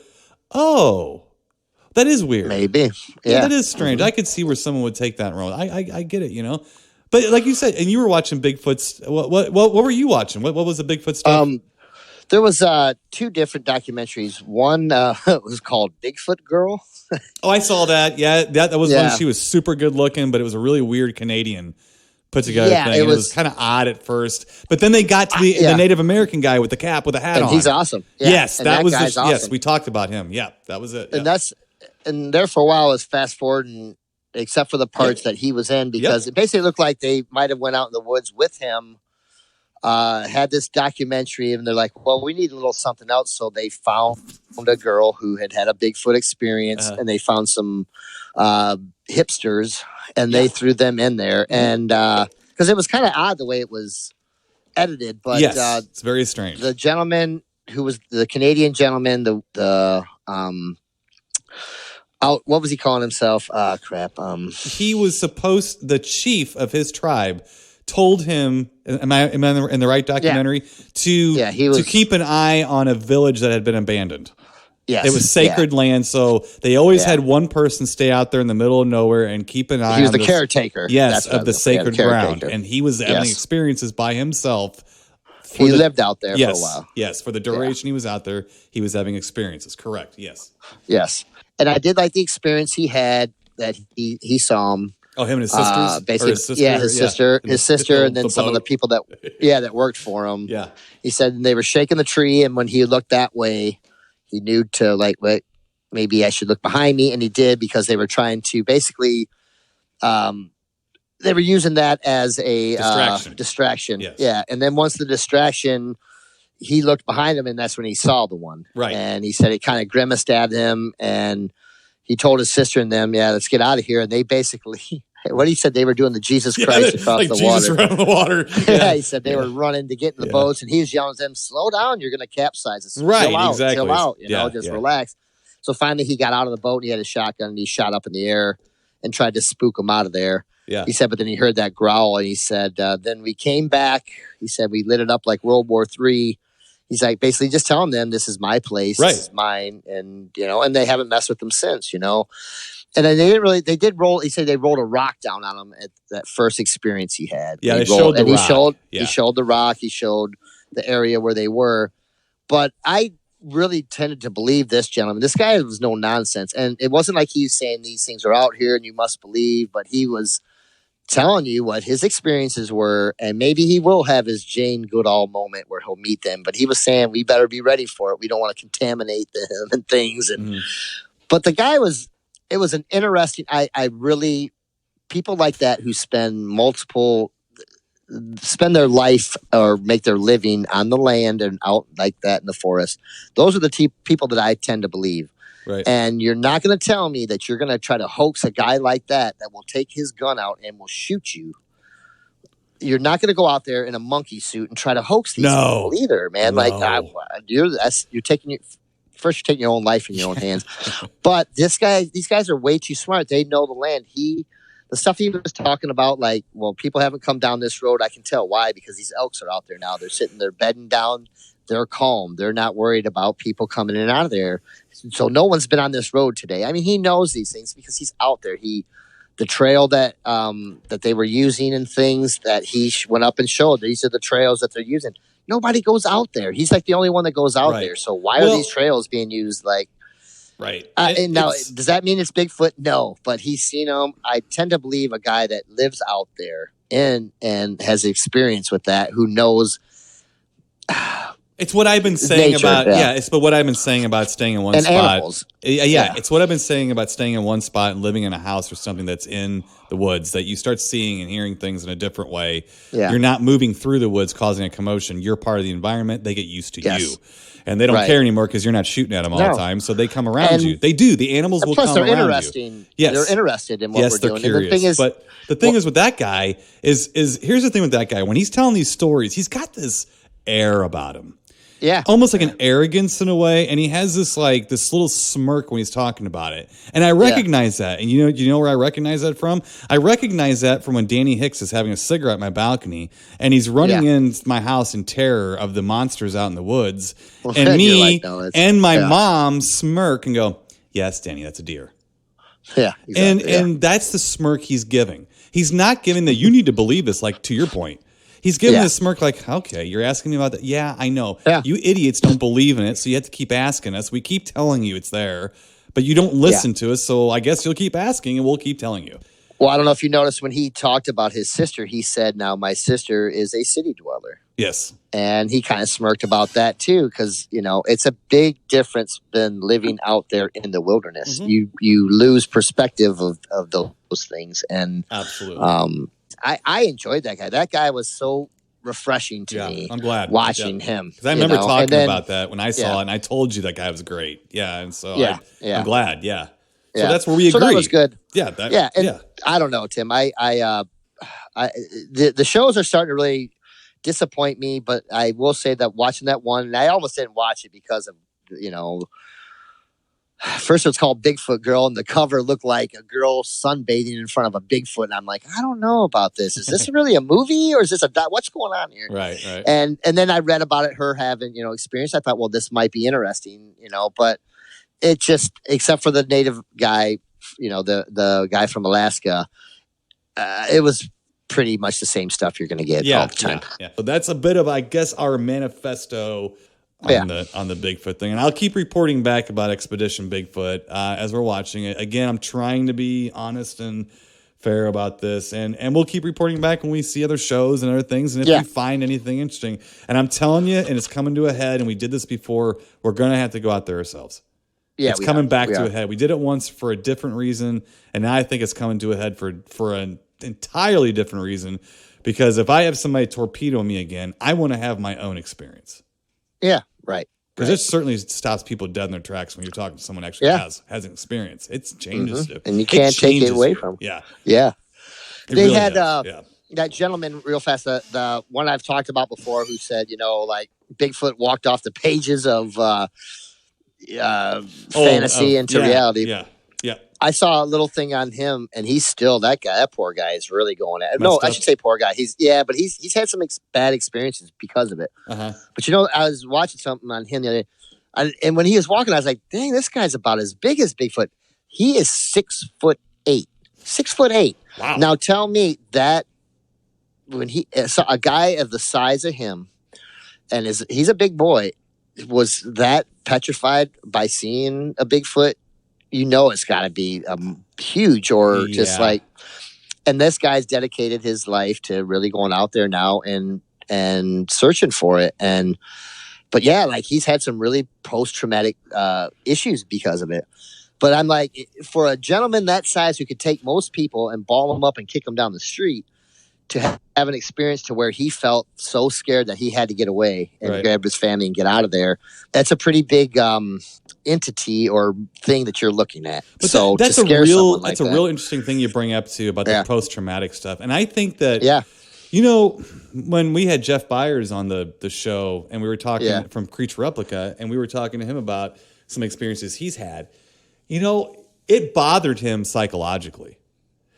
that is weird. Maybe. Yeah, that is strange. I could see where someone would take that road. I get it, But like you said, and you were watching Bigfoot's. What were you watching? What was the Bigfoot stuff? There was 2 different documentaries. One was called Bigfoot Girl. I saw that. Yeah, that was one. She was super good looking, but it was a really weird Canadian put together thing. It was kind of odd at first, but then they got to the Native American guy with the cap with the hat on. He's awesome. Yeah. Yes, that was awesome. Yes, we talked about him. Yeah, that was it. And and there for a while was fast forwarding, except for the parts that he was in, because it basically looked like they might have went out in the woods with him. Had this documentary, and they're like, well, we need a little something else. So they found a girl who had a Bigfoot experience, and they found some hipsters, and they threw them in there. And because it was kind of odd the way it was edited, but it's very strange. The gentleman who was the Canadian gentleman, what was he calling himself? He was the chief of his tribe told him, am I in the right documentary? To keep an eye on a village that had been abandoned. Yes. It was sacred land, so they always had one person stay out there in the middle of nowhere and keep an eye on He was the caretaker. Yes, of the sacred ground. And he was having experiences by himself. He lived out there for a while. Yes, for the duration he was out there, he was having experiences. Correct, yes. Yes. And I did like the experience he had that he saw him. Oh, him and his sisters? Basically, his sister, and then some of the people that worked for him. Yeah. He said they were shaking the tree, and when he looked that way, he knew to wait, maybe I should look behind me, and he did, because they were trying to basically, they were using that as a distraction. Yes. Yeah, and then once the distraction, he looked behind him, and that's when he saw the one. Right. And he said it kind of grimaced at him, and he told his sister and them, let's get out of here. And they basically, what he said, they were doing the Jesus Christ across the Jesus water. Around the water. Yeah, he said they were running to get in the boats, and he was yelling at them, slow down, you're going to capsize us. Right, chill out, exactly. Chill out, just relax. So finally he got out of the boat, and he had a shotgun, and he shot up in the air and tried to spook them out of there. Yeah. He said, but then he heard that growl, and he said, then we came back. He said, we lit it up like World War III. He's like, basically just telling them, this is my place, this is mine. And, and they haven't messed with them since, And then they did roll, he said they rolled a rock down on him at that first experience he had. Yeah, they showed the rock. He showed the rock, he showed the area where they were. But I really tended to believe this gentleman. This guy was no nonsense. And it wasn't like he was saying these things are out here and you must believe, but he was telling you what his experiences were, and maybe he will have his Jane Goodall moment where he'll meet them, but he was saying we better be ready for it. We don't want to contaminate them and things. And but the guy it was an interesting, I really, people like that who spend their life or make their living on the land and out like that in the forest, those are the people that I tend to believe. Right. And you're not going to tell me that you're going to try to hoax a guy like that will take his gun out and will shoot you. You're not going to go out there in a monkey suit and try to hoax these people either, man. No. You're taking your own life in your own hands. But these guys are way too smart. They know the land. The stuff he was talking about, people haven't come down this road. I can tell why, because these elks are out there now. They're sitting there bedding down. They're calm. They're not worried about people coming in and out of there. So no one's been on this road today. I mean, he knows these things because he's out there. The trail that they were using and things that he went up and showed. These are the trails that they're using. Nobody goes out there. He's like the only one that goes out there. So why are these trails being used? Right. And now, does that mean it's Bigfoot? No, but he's seen them. I tend to believe a guy that lives out there and has experience with that, who knows. It's what I've been saying about But what I've been saying about staying in one spot. Animals. It's what I've been saying about staying in one spot and living in a house or something that's in the woods, that you start seeing and hearing things in a different way. Yeah. You're not moving through the woods causing a commotion. You're part of the environment. They get used to you. And they don't care anymore because you're not shooting at them all the time. So they come around you. They do. The animals will come around you. Plus, they're interesting. Yes. They're interested in what we're doing. Curious. And the thing is, but the thing is with that guy is here's the thing with that guy. When he's telling these stories, he's got this air about him. Yeah. Almost like an arrogance in a way. And he has this little smirk when he's talking about it. And I recognize that. And you know where I recognize that from? I recognize that from when Danny Hicks is having a cigarette at my balcony and he's running in my house in terror of the monsters out in the woods. And me and my mom smirk and go, yes, Danny, that's a deer. Yeah. Exactly, and that's the smirk he's giving. He's not giving the, you need to believe this, like to your point. He's giving this smirk like, okay, you're asking me about that. Yeah, I know. Yeah. You idiots don't believe in it, so you have to keep asking us. We keep telling you it's there, but you don't listen to us, so I guess you'll keep asking and we'll keep telling you. Well, I don't know if you noticed when he talked about his sister, he said, now my sister is a city dweller. Yes. And he kind of smirked about that too, because, it's a big difference than living out there in the wilderness. Mm-hmm. You lose perspective of those things. And absolutely. I enjoyed that guy. That guy was so refreshing to me. I'm glad watching him. Because I remember talking about that when I saw it, and I told you that guy was great. Yeah, and so I'm glad. Yeah. So that's where we agree. So that was good. Yeah. I don't know, Tim. The shows are starting to really disappoint me, but I will say that watching that one, and I almost didn't watch it because of first it's called Bigfoot Girl, and the cover looked like a girl sunbathing in front of a Bigfoot, and I'm like, I don't know about this. Is this really a movie, or is this what's going on here? Right. And then I read about it, her having experience. I thought, well, this might be interesting, but it just, except for the native guy, the guy from Alaska, it was pretty much the same stuff you're going to get all the time. Yeah. So that's a bit of, I guess, our manifesto on the Bigfoot thing. And I'll keep reporting back about Expedition Bigfoot as we're watching it. Again, I'm trying to be honest and fair about this. And we'll keep reporting back when we see other shows and other things. And if we find anything interesting. And I'm telling you, and it's coming to a head, and we did this before, we're going to have to go out there ourselves. Yeah, it's coming back to a head. We did it once for a different reason, and now I think it's coming to a head for an entirely different reason. Because if I have somebody torpedo me again, I want to have my own experience. Yeah, right. Because it certainly stops people dead in their tracks when you're talking to someone who actually has an experience. It changes it. And you can't take it away from them. Yeah. They really had that gentleman, real fast, the one I've talked about before, who said, Bigfoot walked off the pages of fantasy into reality. Yeah. I saw a little thing on him, and he's still that guy. That poor guy is really going at it. No, I should say poor guy. He's had some bad experiences because of it. Uh-huh. But I was watching something on him the other day, and when he was walking, I was like, "Dang, this guy's about as big as Bigfoot. He is 6'8". 6'8". Wow. Now tell me that when a guy of the size of him, and he's a big boy, was that petrified by seeing a Bigfoot? It's got to be huge, or just like, and this guy's dedicated his life to really going out there now and searching for it. But he's had some really post-traumatic issues because of it. But I'm like, for a gentleman that size who could take most people and ball them up and kick them down the street, to have an experience to where he felt so scared that he had to get away and grab his family and get out of there. That's a pretty big entity or thing that you're looking at. But so that's a real interesting thing you bring up too about the post-traumatic stuff. And I think that, when we had Jeff Byers on the show and we were talking from Creature Replica, and we were talking to him about some experiences he's had, it bothered him psychologically.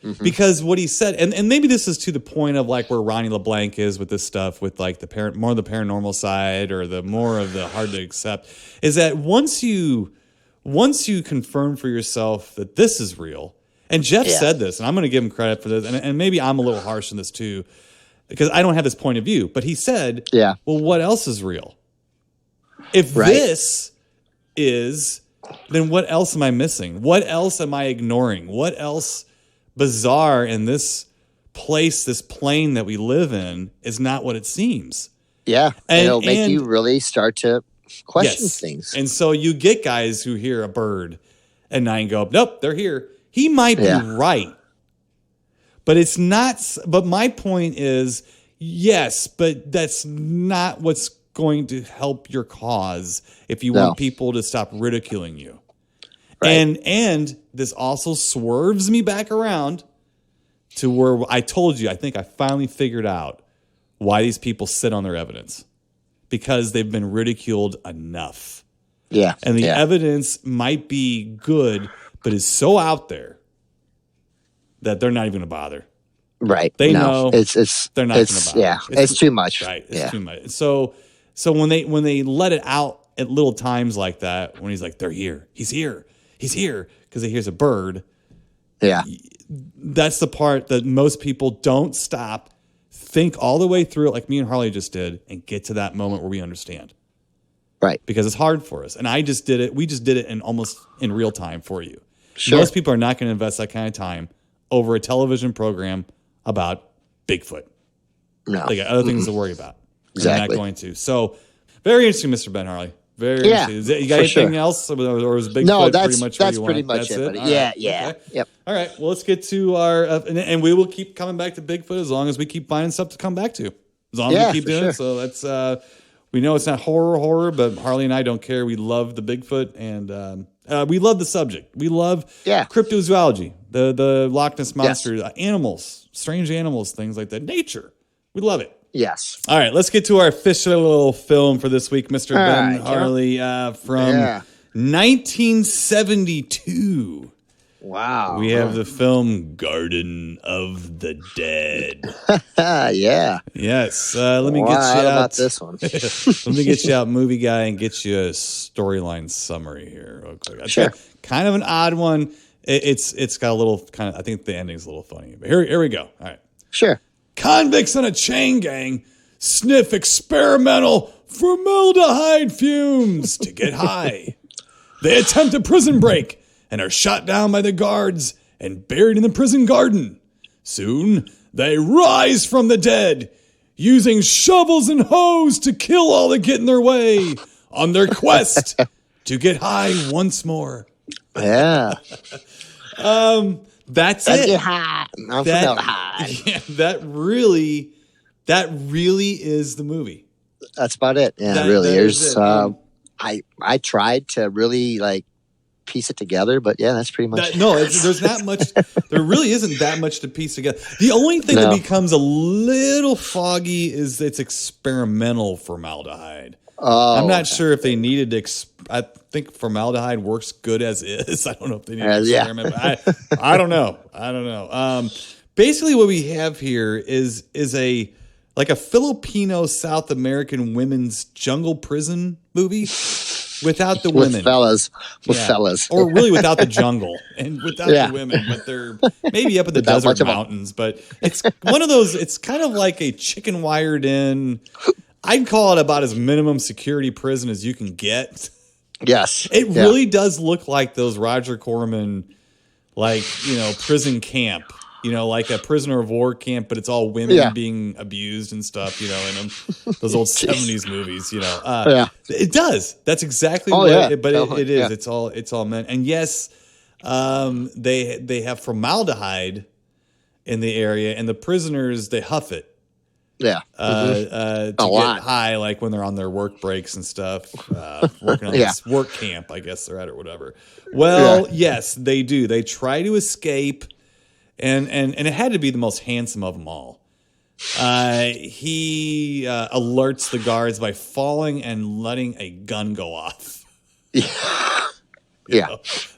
Mm-hmm. Because what he said, and maybe this is to the point of like where Ronnie LeBlanc is with this stuff, with like more of the paranormal side or the more of the hard to accept, is that once you confirm for yourself that this is real, and Jeff said this, and I'm going to give him credit for this, and maybe I'm a little harsh in this too, because I don't have this point of view, but he said, well, what else is real? If this is, then what else am I missing? What else am I ignoring? What else bizarre in this place, this plane that we live in, is not what it seems. Yeah. And it'll make you really start to question things. And so you get guys who hear a bird at night and go, nope, they're here. He might be right. But it's not. But my point is, yes, but that's not what's going to help your cause if you want people to stop ridiculing you. Right. And this also swerves me back around to where I told you, I think I finally figured out why these people sit on their evidence. because they've been ridiculed enough. Yeah. And the evidence might be good, but is so out there that they're not even going to bother. Right. They know they're not going to bother. Yeah. It's too much. Right. It's too much. So when they let it out at little times like that, when he's like, they're here, he's here, because he hears a bird. Yeah. That's the part that most people don't stop, think all the way through it like me and Harley just did, and get to that moment where we understand. Right. Because it's hard for us. And I just did it. We just did it in almost in real time for you. Sure. Most people are not going to invest that kind of time over a television program about Bigfoot. No. They got other things to worry about. Exactly. They're not going to. So very interesting, Mr. Ben Harley. Very interesting. You got anything else? Or was Bigfoot pretty much where you want? Pretty much it. Buddy. All yeah. right. Yeah. Okay. Yep. All right. Well, let's get to our, and we will keep coming back to Bigfoot as long as we keep finding stuff to come back to. As long as we keep doing it. So that's, we know it's not horror, but Harley and I don't care. We love the Bigfoot, and we love the subject. We love cryptozoology, the Loch Ness Monster, animals, strange animals, things like that. Nature. We love it. Yes. All right, let's get to our official little film for this week, Mr. Ben Harley, from 1972. Wow. We have the film Garden of the Dead. Yeah. Yes. Let me get you out. About this one? Let me get you out, movie guy, and get you a storyline summary here real quick. Sure. Kind of an odd one. It's got a little kind of, I think the ending's a little funny. But here we go. All right. Sure. Convicts on a chain gang sniff experimental formaldehyde fumes to get high. They attempt a prison break and are shot down by the guards and buried in the prison garden. Soon, they rise from the dead, using shovels and hoes to kill all that get in their way on their quest to get high once more. Yeah. That's Let's it. get high. I'm formaldehyde. Yeah, that really is the movie. That's about it. Yeah, That really. is There's it. I tried to really piece it together, but yeah, that's pretty much there's not much. There really isn't that much to piece together. The only thing that becomes a little foggy is it's experimental formaldehyde. Oh, I'm not sure if they needed to. I think formaldehyde works good as is. I don't know if they need to experiment. But I don't know. Basically, what we have here is a Filipino South American women's jungle prison movie without the women, fellas, or really without the jungle and without the women. But they're maybe up in the desert mountains. But it's one of those. It's kind of like a chicken wired in. I'd call it about as minimum security prison as you can get. Yes. It really does look like those Roger Corman, prison camp, like a prisoner of war camp, but it's all women being abused and stuff, in them, those old 70s movies, It does. That's exactly what it is. Yeah. It's all men. And yes, they have formaldehyde in the area, and the prisoners, they huff it. Yeah. To get high, like when they're on their work breaks and stuff, working on this work camp, I guess they're at or whatever. Well, yes, they do. They try to escape, and it had to be the most handsome of them all. He alerts the guards by falling and letting a gun go off. Yeah.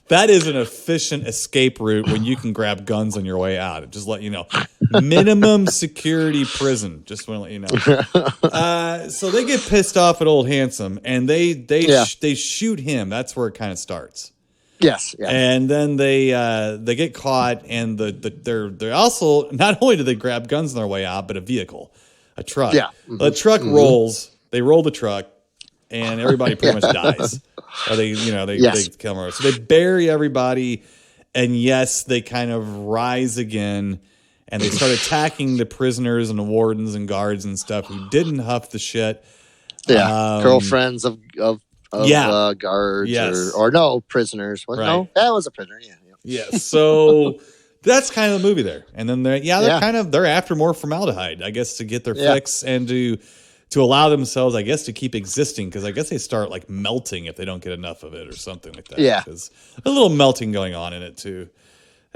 That is an efficient escape route when you can grab guns on your way out. Just let you know. Minimum security prison. Just want to let you know. So they get pissed off at old Handsome, and they shoot him. That's where it kind of starts. Yes. Yeah. And then they get caught, and they're also, not only do they grab guns on their way out, but a vehicle, a truck. Yeah. Mm-hmm. The truck rolls. They roll the truck, and everybody pretty much dies. Or they kill them. So they bury everybody, and yes, they kind of rise again, and they start attacking the prisoners and the wardens and guards and stuff who didn't huff the shit. Yeah, girlfriends of guards or no prisoners. No, that was a prisoner. Yeah. So that's kind of the movie there, and then they're after more formaldehyde, I guess, to get their fix and to allow themselves, I guess, to keep existing, because I guess they start melting if they don't get enough of it or something like that. Yeah. There's a little melting going on in it, too.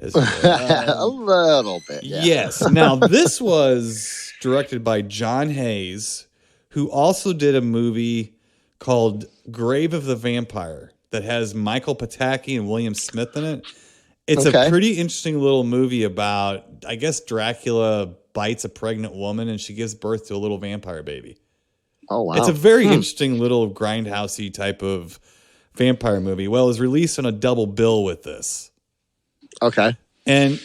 A little bit, yeah. Yes. Now, this was directed by John Hayes, who also did a movie called Grave of the Vampire that has Michael Pataki and William Smith in it. It's a pretty interesting little movie about, I guess, Dracula bites a pregnant woman and she gives birth to a little vampire baby. Oh, wow. It's a very interesting little grindhousey type of vampire movie. Well, it was released on a double bill with this. Okay. And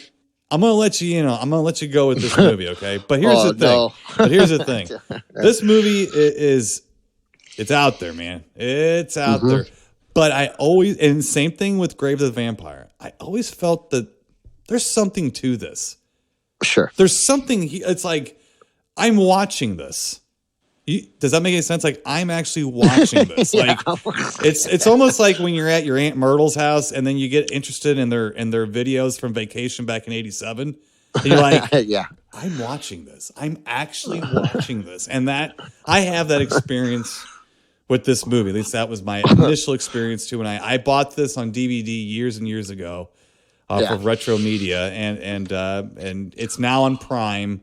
I'm going to let you, I'm going to let you go with this movie, okay? But here's the thing. No. But here's the thing. This movie it's out there, man. It's out there. But I always, and same thing with Grave of the Vampire, I always felt that there's something to this. Sure. There's something, it's like, I'm watching this. Does that make any sense? Like, I'm actually watching this. Like, it's almost like when you're at your Aunt Myrtle's house and then you get interested in their videos from vacation back in '87. And you're like, yeah, I'm watching this. I'm actually watching this. And that I have that experience with this movie. At least that was my initial experience too. And I bought this on DVD years and years ago off of Retro Media, and it's now on Prime.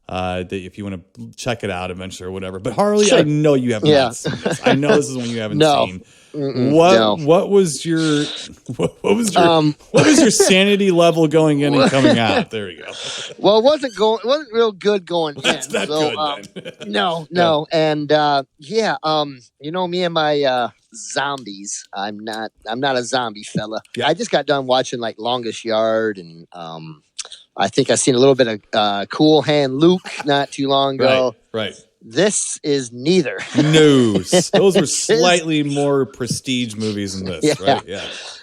That if you want to check it out eventually or whatever. But Harley, I know you haven't seen this. I know this is one you haven't seen. What was your sanity level going in and coming out? There you go. Well, it wasn't real good going That's in. Not good. No. And me and my zombies. I'm not a zombie fella. Yeah. I just got done watching like Longest Yard, and I think I seen a little bit of Cool Hand Luke not too long ago. Right. This is neither. No, those were slightly more prestige movies than this, right?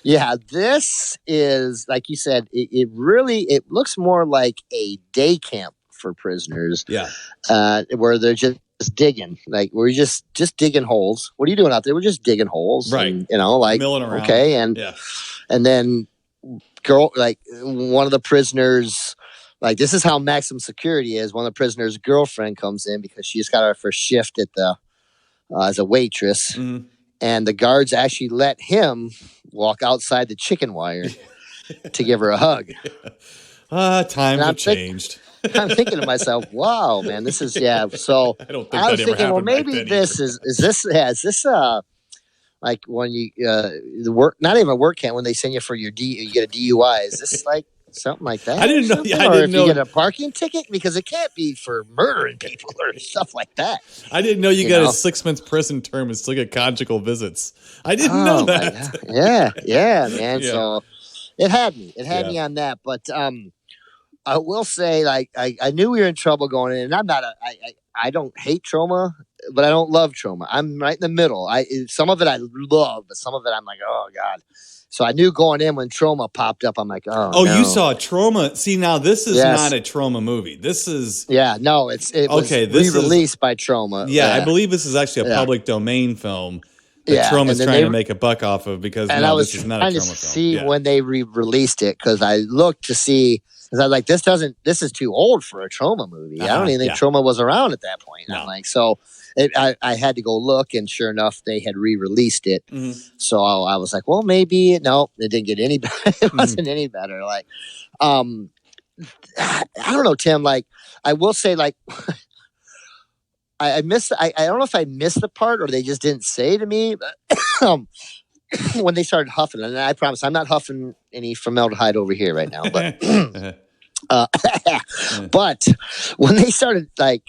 Yeah. This is, like you said, it looks more like a day camp for prisoners. Yeah. Where they're just digging, like we're just digging holes. What are you doing out there? We're just digging holes, right? And, like milling around. Okay, and then one of the prisoners. Like, this is how maximum security is. One of the prisoners' girlfriend comes in because she just got her first shift at the as a waitress, and the guards actually let him walk outside the chicken wire to give her a hug. Times have changed. I'm thinking to myself, "Wow, man, this is So I don't think I was that thinking, ever well, maybe this either. is this like when you the work, not even work camp, when they send you for your you get a DUI. Is this like something like that? I didn't know. If you get a parking ticket, because it can't be for murdering people or stuff like that. I didn't know you got a 6 month prison term and still get conjugal visits. I didn't know that. Yeah, man. Yeah. So it had me. It had me on that. But I will say, like, I knew we were in trouble going in, and I'm not I don't hate trauma, but I don't love trauma. I'm right in the middle. Some of it I love, but some of it I'm like, oh God. So I knew going in when Trauma popped up, I'm like, oh no. You saw Trauma. See, now this is not a Trauma movie. This is it was re-released by Trauma. I believe this is actually a public domain film that Trauma's trying to make a buck off of, because this is not a Trauma film. See when they re-released it, because I looked to see, because I was like, this is too old for a Trauma movie. I don't even think Trauma was around at that point. No. I'm like, so I had to go look, and sure enough, they had re-released it. So I was like, well, maybe it didn't get any better. It wasn't any better. Like, I don't know, Tim. Like, I will say, like, I missed. I don't know if I missed the part or they just didn't say to me, but when they started huffing, and I promise I'm not huffing any formaldehyde over here right now, but but when they started like,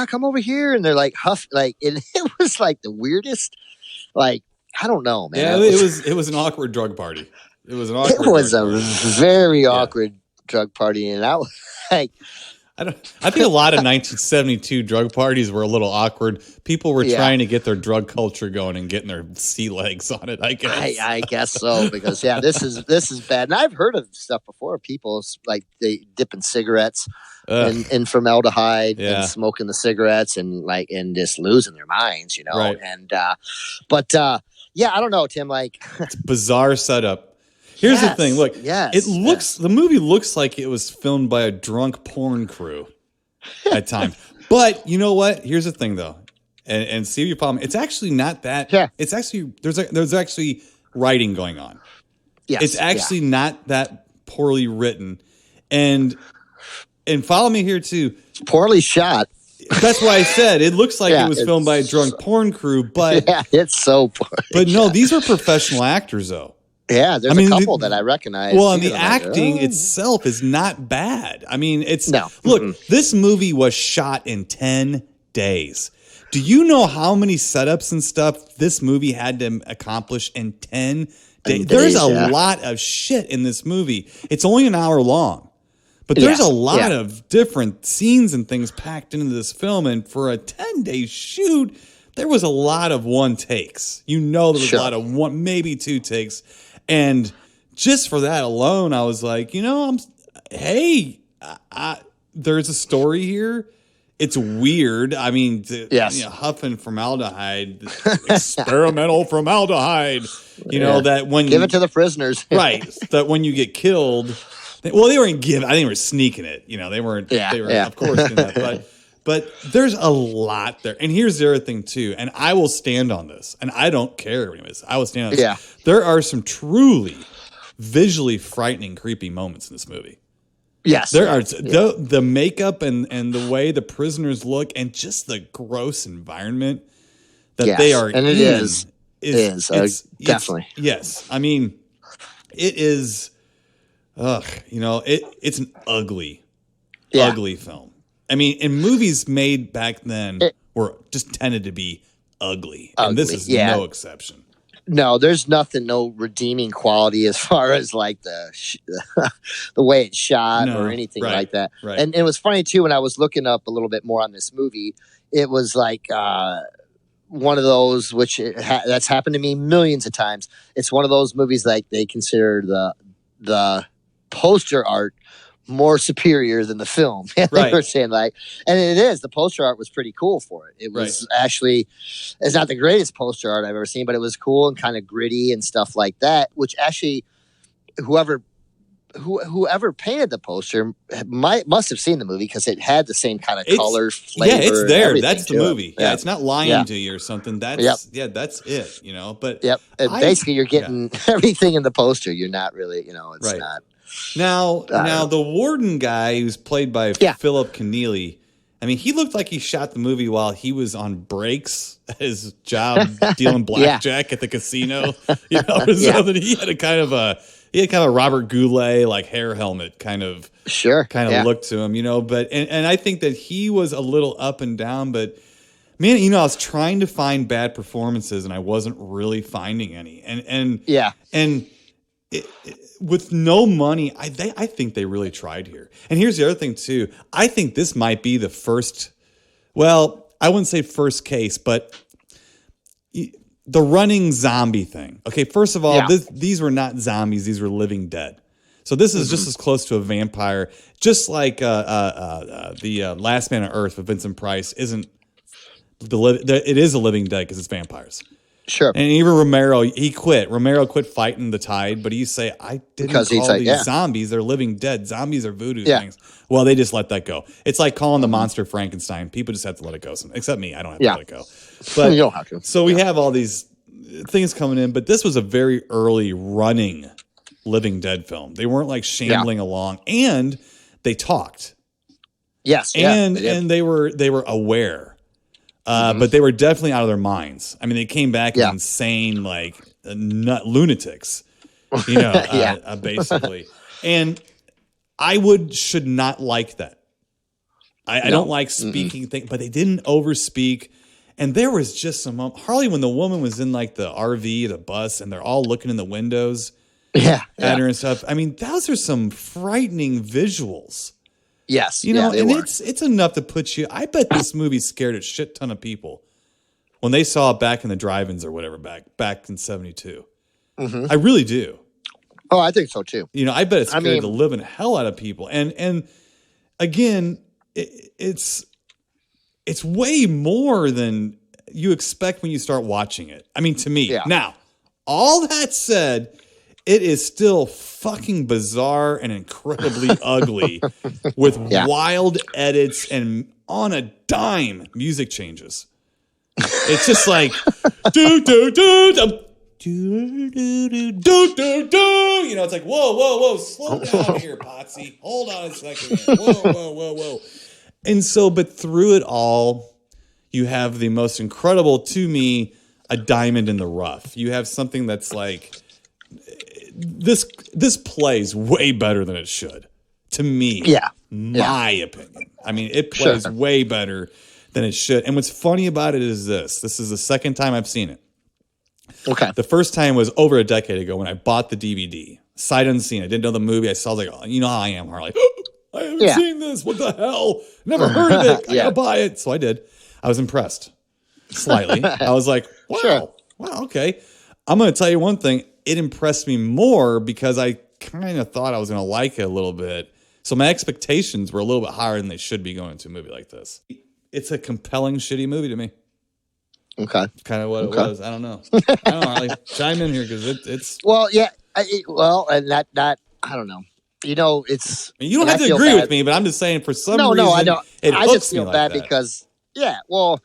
come over here, and they're like huff, like it was like the weirdest, like, I don't know, man. Yeah, it was an awkward drug party. It was an awkward. It was a very awkward drug party, and I was like, I think a lot of 1972 drug parties were a little awkward. People were trying to get their drug culture going and getting their sea legs on it, I guess. I guess so, because this is bad. And I've heard of stuff before. People like they dipping cigarettes in formaldehyde and smoking the cigarettes and just losing their minds, Right. And I don't know, Tim. Like, it's a bizarre setup. Here's the thing. Look, the movie looks like it was filmed by a drunk porn crew at times. But you know what? Here's the thing, though, and see if you follow me. It's actually not that. Yeah. It's actually there's actually writing going on. Yes. It's actually not that poorly written, and follow me here too. It's poorly shot. That's why I said it looks like it was filmed by a drunk porn crew, but it's so boring. But no, these are professional actors, though. Yeah, there's a couple that I recognize. Well, and the acting itself is not bad. I mean, it's no. Look, this movie was shot in 10 days. Do you know how many setups and stuff this movie had to accomplish in 10 days? There's a lot of shit in this movie. It's only an hour long, but there's a lot of different scenes and things packed into this film. And for a 10-day shoot, there was a lot of one takes. There was a lot of one, maybe two takes. And just for that alone, I was like, there's a story here. It's weird. I mean, huffing formaldehyde, experimental formaldehyde, that when give it to the prisoners. Right. That when you get killed, they weren't giving, I think they were sneaking it. They weren't, they were, of course, doing that. But there's a lot there. And here's the other thing, too. And I will stand on this. And I don't care. Anyways. I will stand on this. Yeah. There are some truly visually frightening, creepy moments in this movie. Yes. There are the makeup and the way the prisoners look and just the gross environment that they are in. And it is definitely. Yes. I mean, it is, it's an ugly film. I mean, and movies made back then were just tended to be ugly. And this is no exception. No, there's no redeeming quality as far as like the way it's shot or anything like that. Right. And it was funny too when I was looking up a little bit more on this movie. It was like one of those that's happened to me millions of times. It's one of those movies like they consider the poster art more superior than the film. They were saying and it is, the poster art was pretty cool for it. It was actually, it's not the greatest poster art I've ever seen, but it was cool and kind of gritty and stuff like that, which actually whoever painted the poster must have seen the movie because it had the same kind of color, flavor. Yeah, it's there. That's the movie. movie. Yeah, it's not lying to you or something. That's that's it, But basically you're getting everything in the poster. You're not really, it's not. Now the warden guy who's played by Philip Keneally, I mean, he looked like he shot the movie while he was on breaks at his job dealing blackjack at the casino. He had a kind of a Robert Goulet like hair helmet kind of look to him, But and I think that he was a little up and down, but man, I was trying to find bad performances and I wasn't really finding any. And with no money, I think they really tried here. And here's the other thing too. I think this might be the first, well, I wouldn't say first case, but the running zombie thing. Okay, first of all, these were not zombies; these were living dead. So this is just as close to a vampire, just like the Last Man on Earth with Vincent Price isn't it is a living dead because it's vampires. Sure. And even Romero, he quit. Romero quit fighting the tide, but he say, I didn't call these zombies. They're living dead. Zombies are voodoo things. Well, they just let that go. It's like calling the monster Frankenstein. People just have to let it go. Except me. I don't have to let it go. But you don't have to. So we have all these things coming in, but this was a very early running Living Dead film. They weren't like shambling along, and they talked. Yes. And they were aware. But they were definitely out of their minds. I mean, they came back insane, like lunatics, basically. And I should not like that. I don't like speaking things, but they didn't overspeak. And there was just some Harley when the woman was in like the RV, the bus, and they're all looking in the windows at her and stuff. I mean, those are some frightening visuals. Yes, and it's enough to put you. I bet this movie scared a shit ton of people when they saw it back in the drive-ins or whatever back in '72. I really do. Oh, I think so too. I bet it scared the living hell out of people. And again, it's way more than you expect when you start watching it. I mean, to me. Yeah. Now, all that said, it is still fucking bizarre and incredibly ugly with wild edits and on a dime music changes. It's just like do do do do do do do do do. It's like whoa, slow down here, Potsy. Hold on a second here. Whoa. And so, but through it all, you have the most incredible, to me, a diamond in the rough. You have something that's like, this plays way better than it should, to me. Yeah. My opinion. I mean, it plays way better than it should. And what's funny about it is this is the second time I've seen it. Okay. The first time was over a decade ago when I bought the DVD. Sight unseen. I didn't know the movie. I saw like, oh, you know how I am, Harley. I haven't seen this. What the hell? Never heard of it. I gotta buy it. So I did. I was impressed. Slightly. I was like, wow. Wow, okay. I'm going to tell you one thing. It impressed me more because I kind of thought I was going to like it a little bit. So my expectations were a little bit higher than they should be going into a movie like this. It's a compelling, shitty movie to me. Okay. Kind of what it was. I don't know. I don't know, Harley. Chime in here because it's... Well, yeah. And that I don't know. You know, it's... You don't have to agree with me, but I'm just saying for some reason... No, I don't. I just feel bad like because... Yeah, well,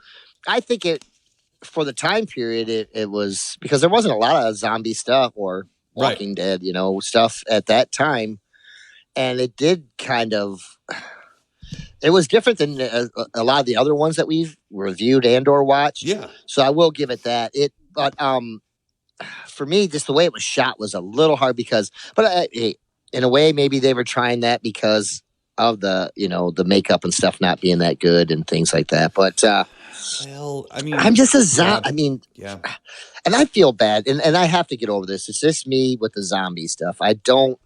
I think for the time period, it was... Because there wasn't a lot of zombie stuff or Walking Dead, stuff at that time. And it did kind of... It was different than a lot of the other ones that we've reviewed and or watched. Yeah. So I will give it that. But for me, just the way it was shot was a little hard because... But in a way, maybe they were trying that because of the makeup and stuff not being that good and things like that. But well, I mean, I'm just a zombie. I mean, and I feel bad, and I have to get over this. It's just me with the zombie stuff. I don't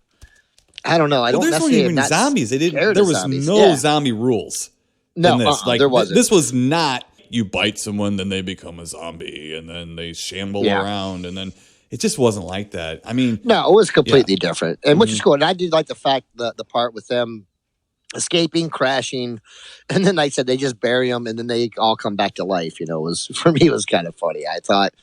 know. I don't there's necessarily not even zombies. There was no zombie rules. No, in this. There wasn't. This was not you bite someone, then they become a zombie, and then they shamble around, and then. It just wasn't like that. I mean... No, it was completely different. And which is cool. And I did like the fact that the part with them escaping, crashing, and then like I said, they just bury them and then they all come back to life. For me, it was kind of funny. I thought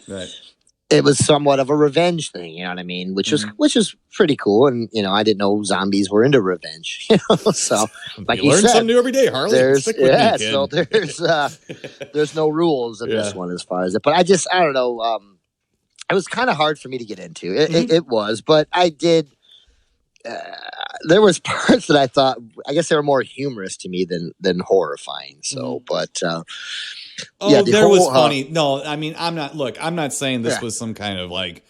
it was somewhat of a revenge thing, you know what I mean? Which is pretty cool. And, I didn't know zombies were into revenge, So, like you learn something new every day, Harley. So there's no rules in this one as far as it. But I don't know... it was kind of hard for me to get into. It was, but I did. There was parts that I thought, I guess they were more humorous to me than horrifying. So, but there was funny. No, I mean, I'm not saying this was some kind of like,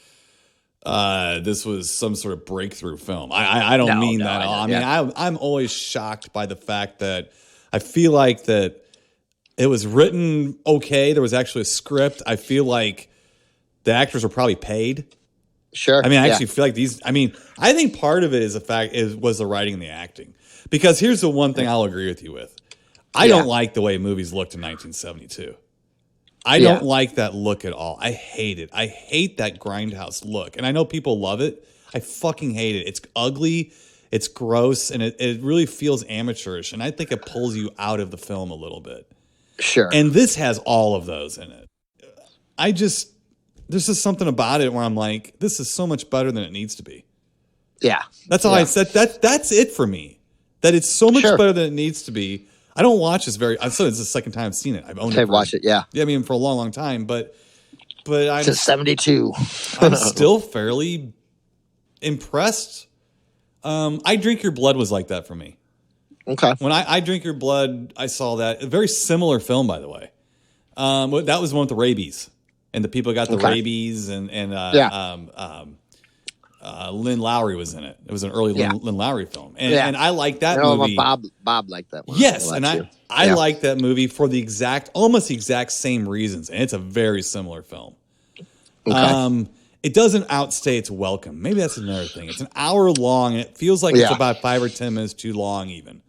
this was some sort of breakthrough film. I don't mean that at all. I mean, I'm always shocked by the fact that I feel like that it was written okay. There was actually a script. I feel like. The actors were probably paid. Sure. I mean, I actually feel like I think part of it was the writing and the acting. Because here's the one thing I'll agree with you with. I don't like the way movies looked in 1972. I don't like that look at all. I hate it. I hate that grindhouse look. And I know people love it. I fucking hate it. It's ugly. It's gross. And it really feels amateurish. And I think it pulls you out of the film a little bit. Sure. And this has all of those in it. There's just something about it where I'm like, this is so much better than it needs to be. Yeah. That's all I said. That's it for me. That it's so much better than it needs to be. I don't watch this it's the second time I've seen it. I've owned it. I've watched it, yeah. Yeah, I mean, for a long, long time. But I'm... Since 72. I'm still fairly impressed. I Drink Your Blood was like that for me. Okay. When I Drink Your Blood, I saw that. A very similar film, by the way. That was one with the rabies. And the people got the rabies, and Lynn Lowry was in it. It was an early Lynn Lowry film, and I like that movie. Bob liked that one. Yes, and I like that movie for almost the exact same reasons, and it's a very similar film. Okay. It doesn't outstay its welcome. Maybe that's another thing. It's an hour long, and it feels like it's about 5 or 10 minutes too long, even.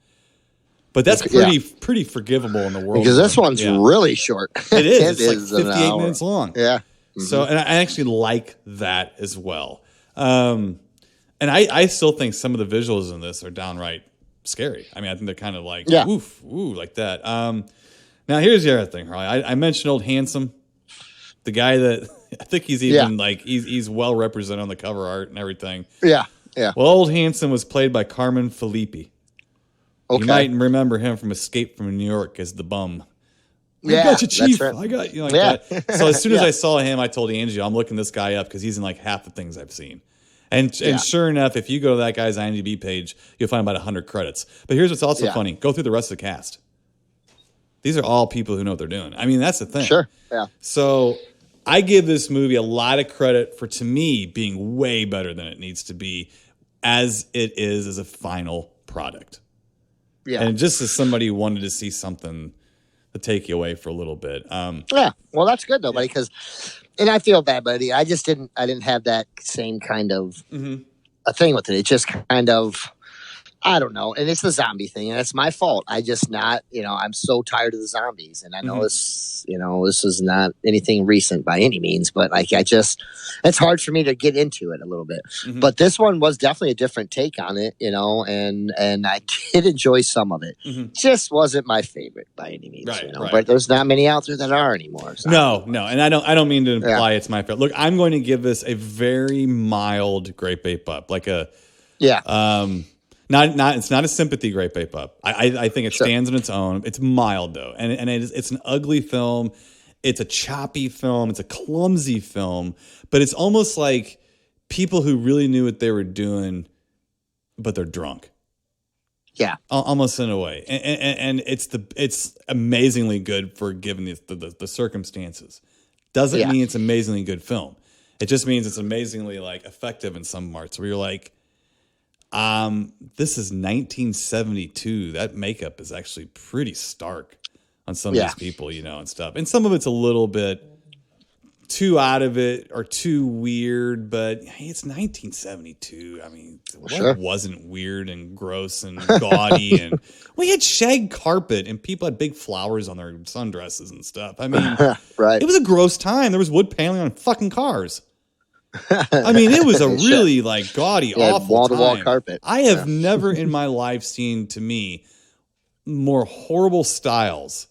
But that's pretty forgivable in the world. Because this one's really short. It is. It's like 58 minutes long. Yeah. Mm-hmm. So, and I actually like that as well. And I still think some of the visuals in this are downright scary. I mean, I think they're kind of like, ooh, like that. Now, here's the other thing, Harley. I mentioned Old Handsome, the guy that I think he's even he's well represented on the cover art and everything. Yeah, yeah. Well, Old Handsome was played by Carmen Felipe. Okay. You might remember him from Escape from New York as the bum. Yeah, I got you, Chief. Right. I got you like that. So as soon as I saw him, I told Angie, I'm looking this guy up because he's in like half the things I've seen. And sure enough, if you go to that guy's IMDb page, you'll find about 100 credits. But here's what's also funny. Go through the rest of the cast. These are all people who know what they're doing. I mean, that's the thing. Sure. Yeah. So I give this movie a lot of credit for, to me, being way better than it needs to be as it is as a final product. Yeah. And just as somebody who wanted to see something to take you away for a little bit. Yeah. Well, that's good though, buddy, because, and I feel bad, buddy. I didn't have that same kind of a thing with it. It just kind of, I don't know. And it's the zombie thing, and it's my fault. I just not, I'm so tired of the zombies. And I know this is not anything recent by any means, but like, it's hard for me to get into it a little bit. But this one was definitely a different take on it, and I did enjoy some of it. Just wasn't my favorite by any means, right. But there's not many out there that are anymore. So. No. And I don't mean to imply it's my favorite. Look, I'm going to give this a very mild grape ape up, like a, it's not a sympathy grape ape up. I think it stands on its own. It's mild though, and it's an ugly film. It's a choppy film. It's a clumsy film, but it's almost like people who really knew what they were doing, but they're drunk. Yeah, almost in a way, and it's amazingly good for given the circumstances. Doesn't mean it's amazingly good film. It just means it's amazingly like effective in some parts where you're like. This is 1972. That makeup is actually pretty stark on some of these people, and stuff. And some of it's a little bit too out of it or too weird, but hey, it's 1972. I mean, what wasn't weird and gross and gaudy? And we had shag carpet and people had big flowers on their sundresses and stuff. I mean, it was a gross time. There was wood paneling on fucking cars. I mean, it was a really like gaudy, awful wall-to-wall carpet. I have never in my life seen, to me, more horrible styles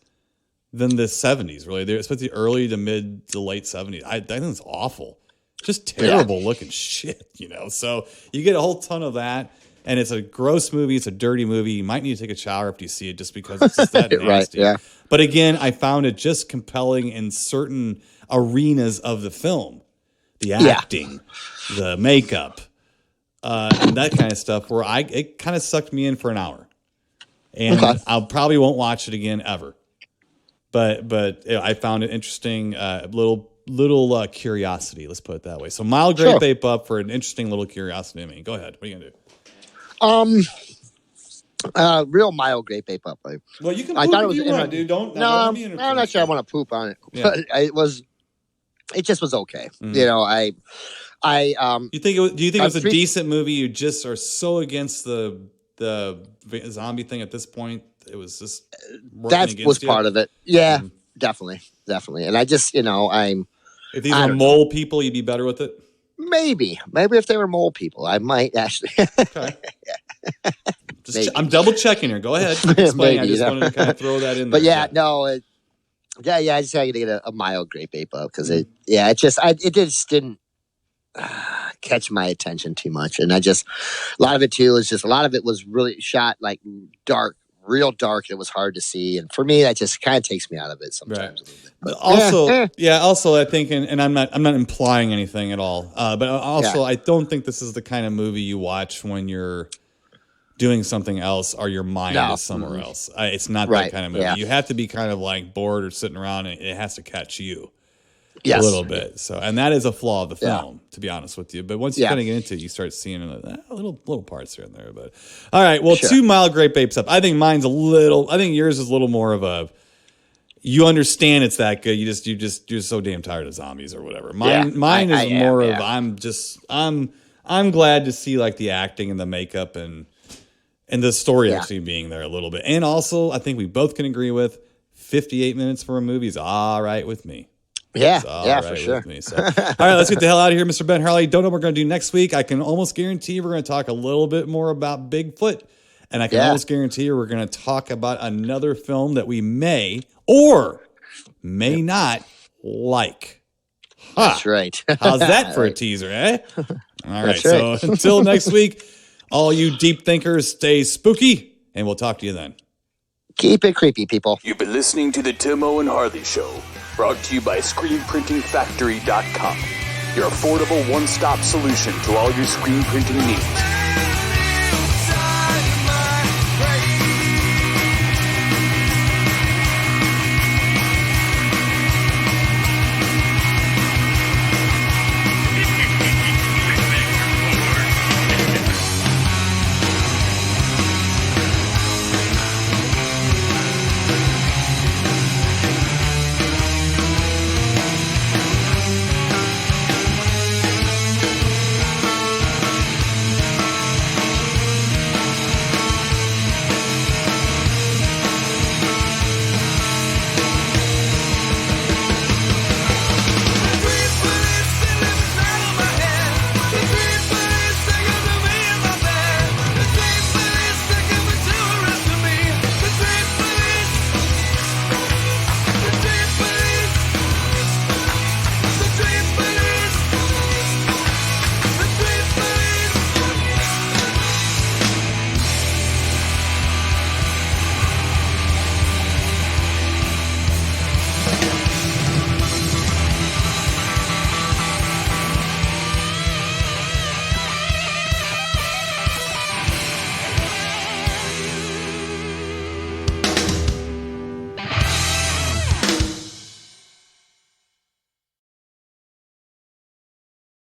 than the 70s. Really, especially early to mid to late 70s. I think it's awful, just terrible looking shit. So you get a whole ton of that, and it's a gross movie. It's a dirty movie. You might need to take a shower after you see it, just because it's just that nasty. But again, I found it just compelling in certain arenas of the film. The acting, the makeup, and that kind of stuff where it kind of sucked me in for an hour. And I probably won't watch it again ever. But I found it interesting, little curiosity, let's put it that way. So mild grape ape up for an interesting little curiosity to me. Go ahead. What are you going to do? Real mild grape ape up. Well, you can poop if you want, dude. I'm not sure I want to poop on it. Yeah. But it just was okay. Do you think it was a decent movie? You just are so against the zombie thing at this point. It was just that was part of it. Yeah, definitely. And I just if these were mole people, you'd be better with it. Maybe if they were mole people, I might actually. Okay. I'm double checking here. Go ahead. Explain. I just wanted to kind of throw that in there. But I just had to get a mild grape ape up because it just didn't catch my attention too much, and a lot of it was really shot like dark, real dark. It was hard to see, and for me, that just kind of takes me out of it sometimes a little bit. But also, I think, and I'm not implying anything at all, but also I don't think this is the kind of movie you watch when you're doing something else or your mind is somewhere else. It's not that kind of movie. You have to be kind of like bored or sitting around, and it has to catch you a little bit. So, and that is a flaw of the film, to be honest with you. But once you kind of get into it, you start seeing little parts here and there. But all right, well, 2 mild grape apes up. I think yours is a little more of a. You understand it's that good. You're so damn tired of zombies or whatever. Mine is more of I'm glad to see like the acting and the makeup and the story actually being there a little bit. And also, I think we both can agree with 58 minutes for a movie is all right with me. Yeah, for sure. Me, so. All right, let's get the hell out of here, Mr. Ben Harley. Don't know what we're going to do next week. I can almost guarantee we're going to talk a little bit more about Bigfoot. And I can almost guarantee we're going to talk about another film that we may or may not like. That's right. How's that for a teaser, eh? All right, so until next week, all you deep thinkers, stay spooky, and we'll talk to you then. Keep it creepy, people. You've been listening to the Timo and Harley Show, brought to you by ScreenPrintingFactory.com, your affordable one-stop solution to all your screen printing needs.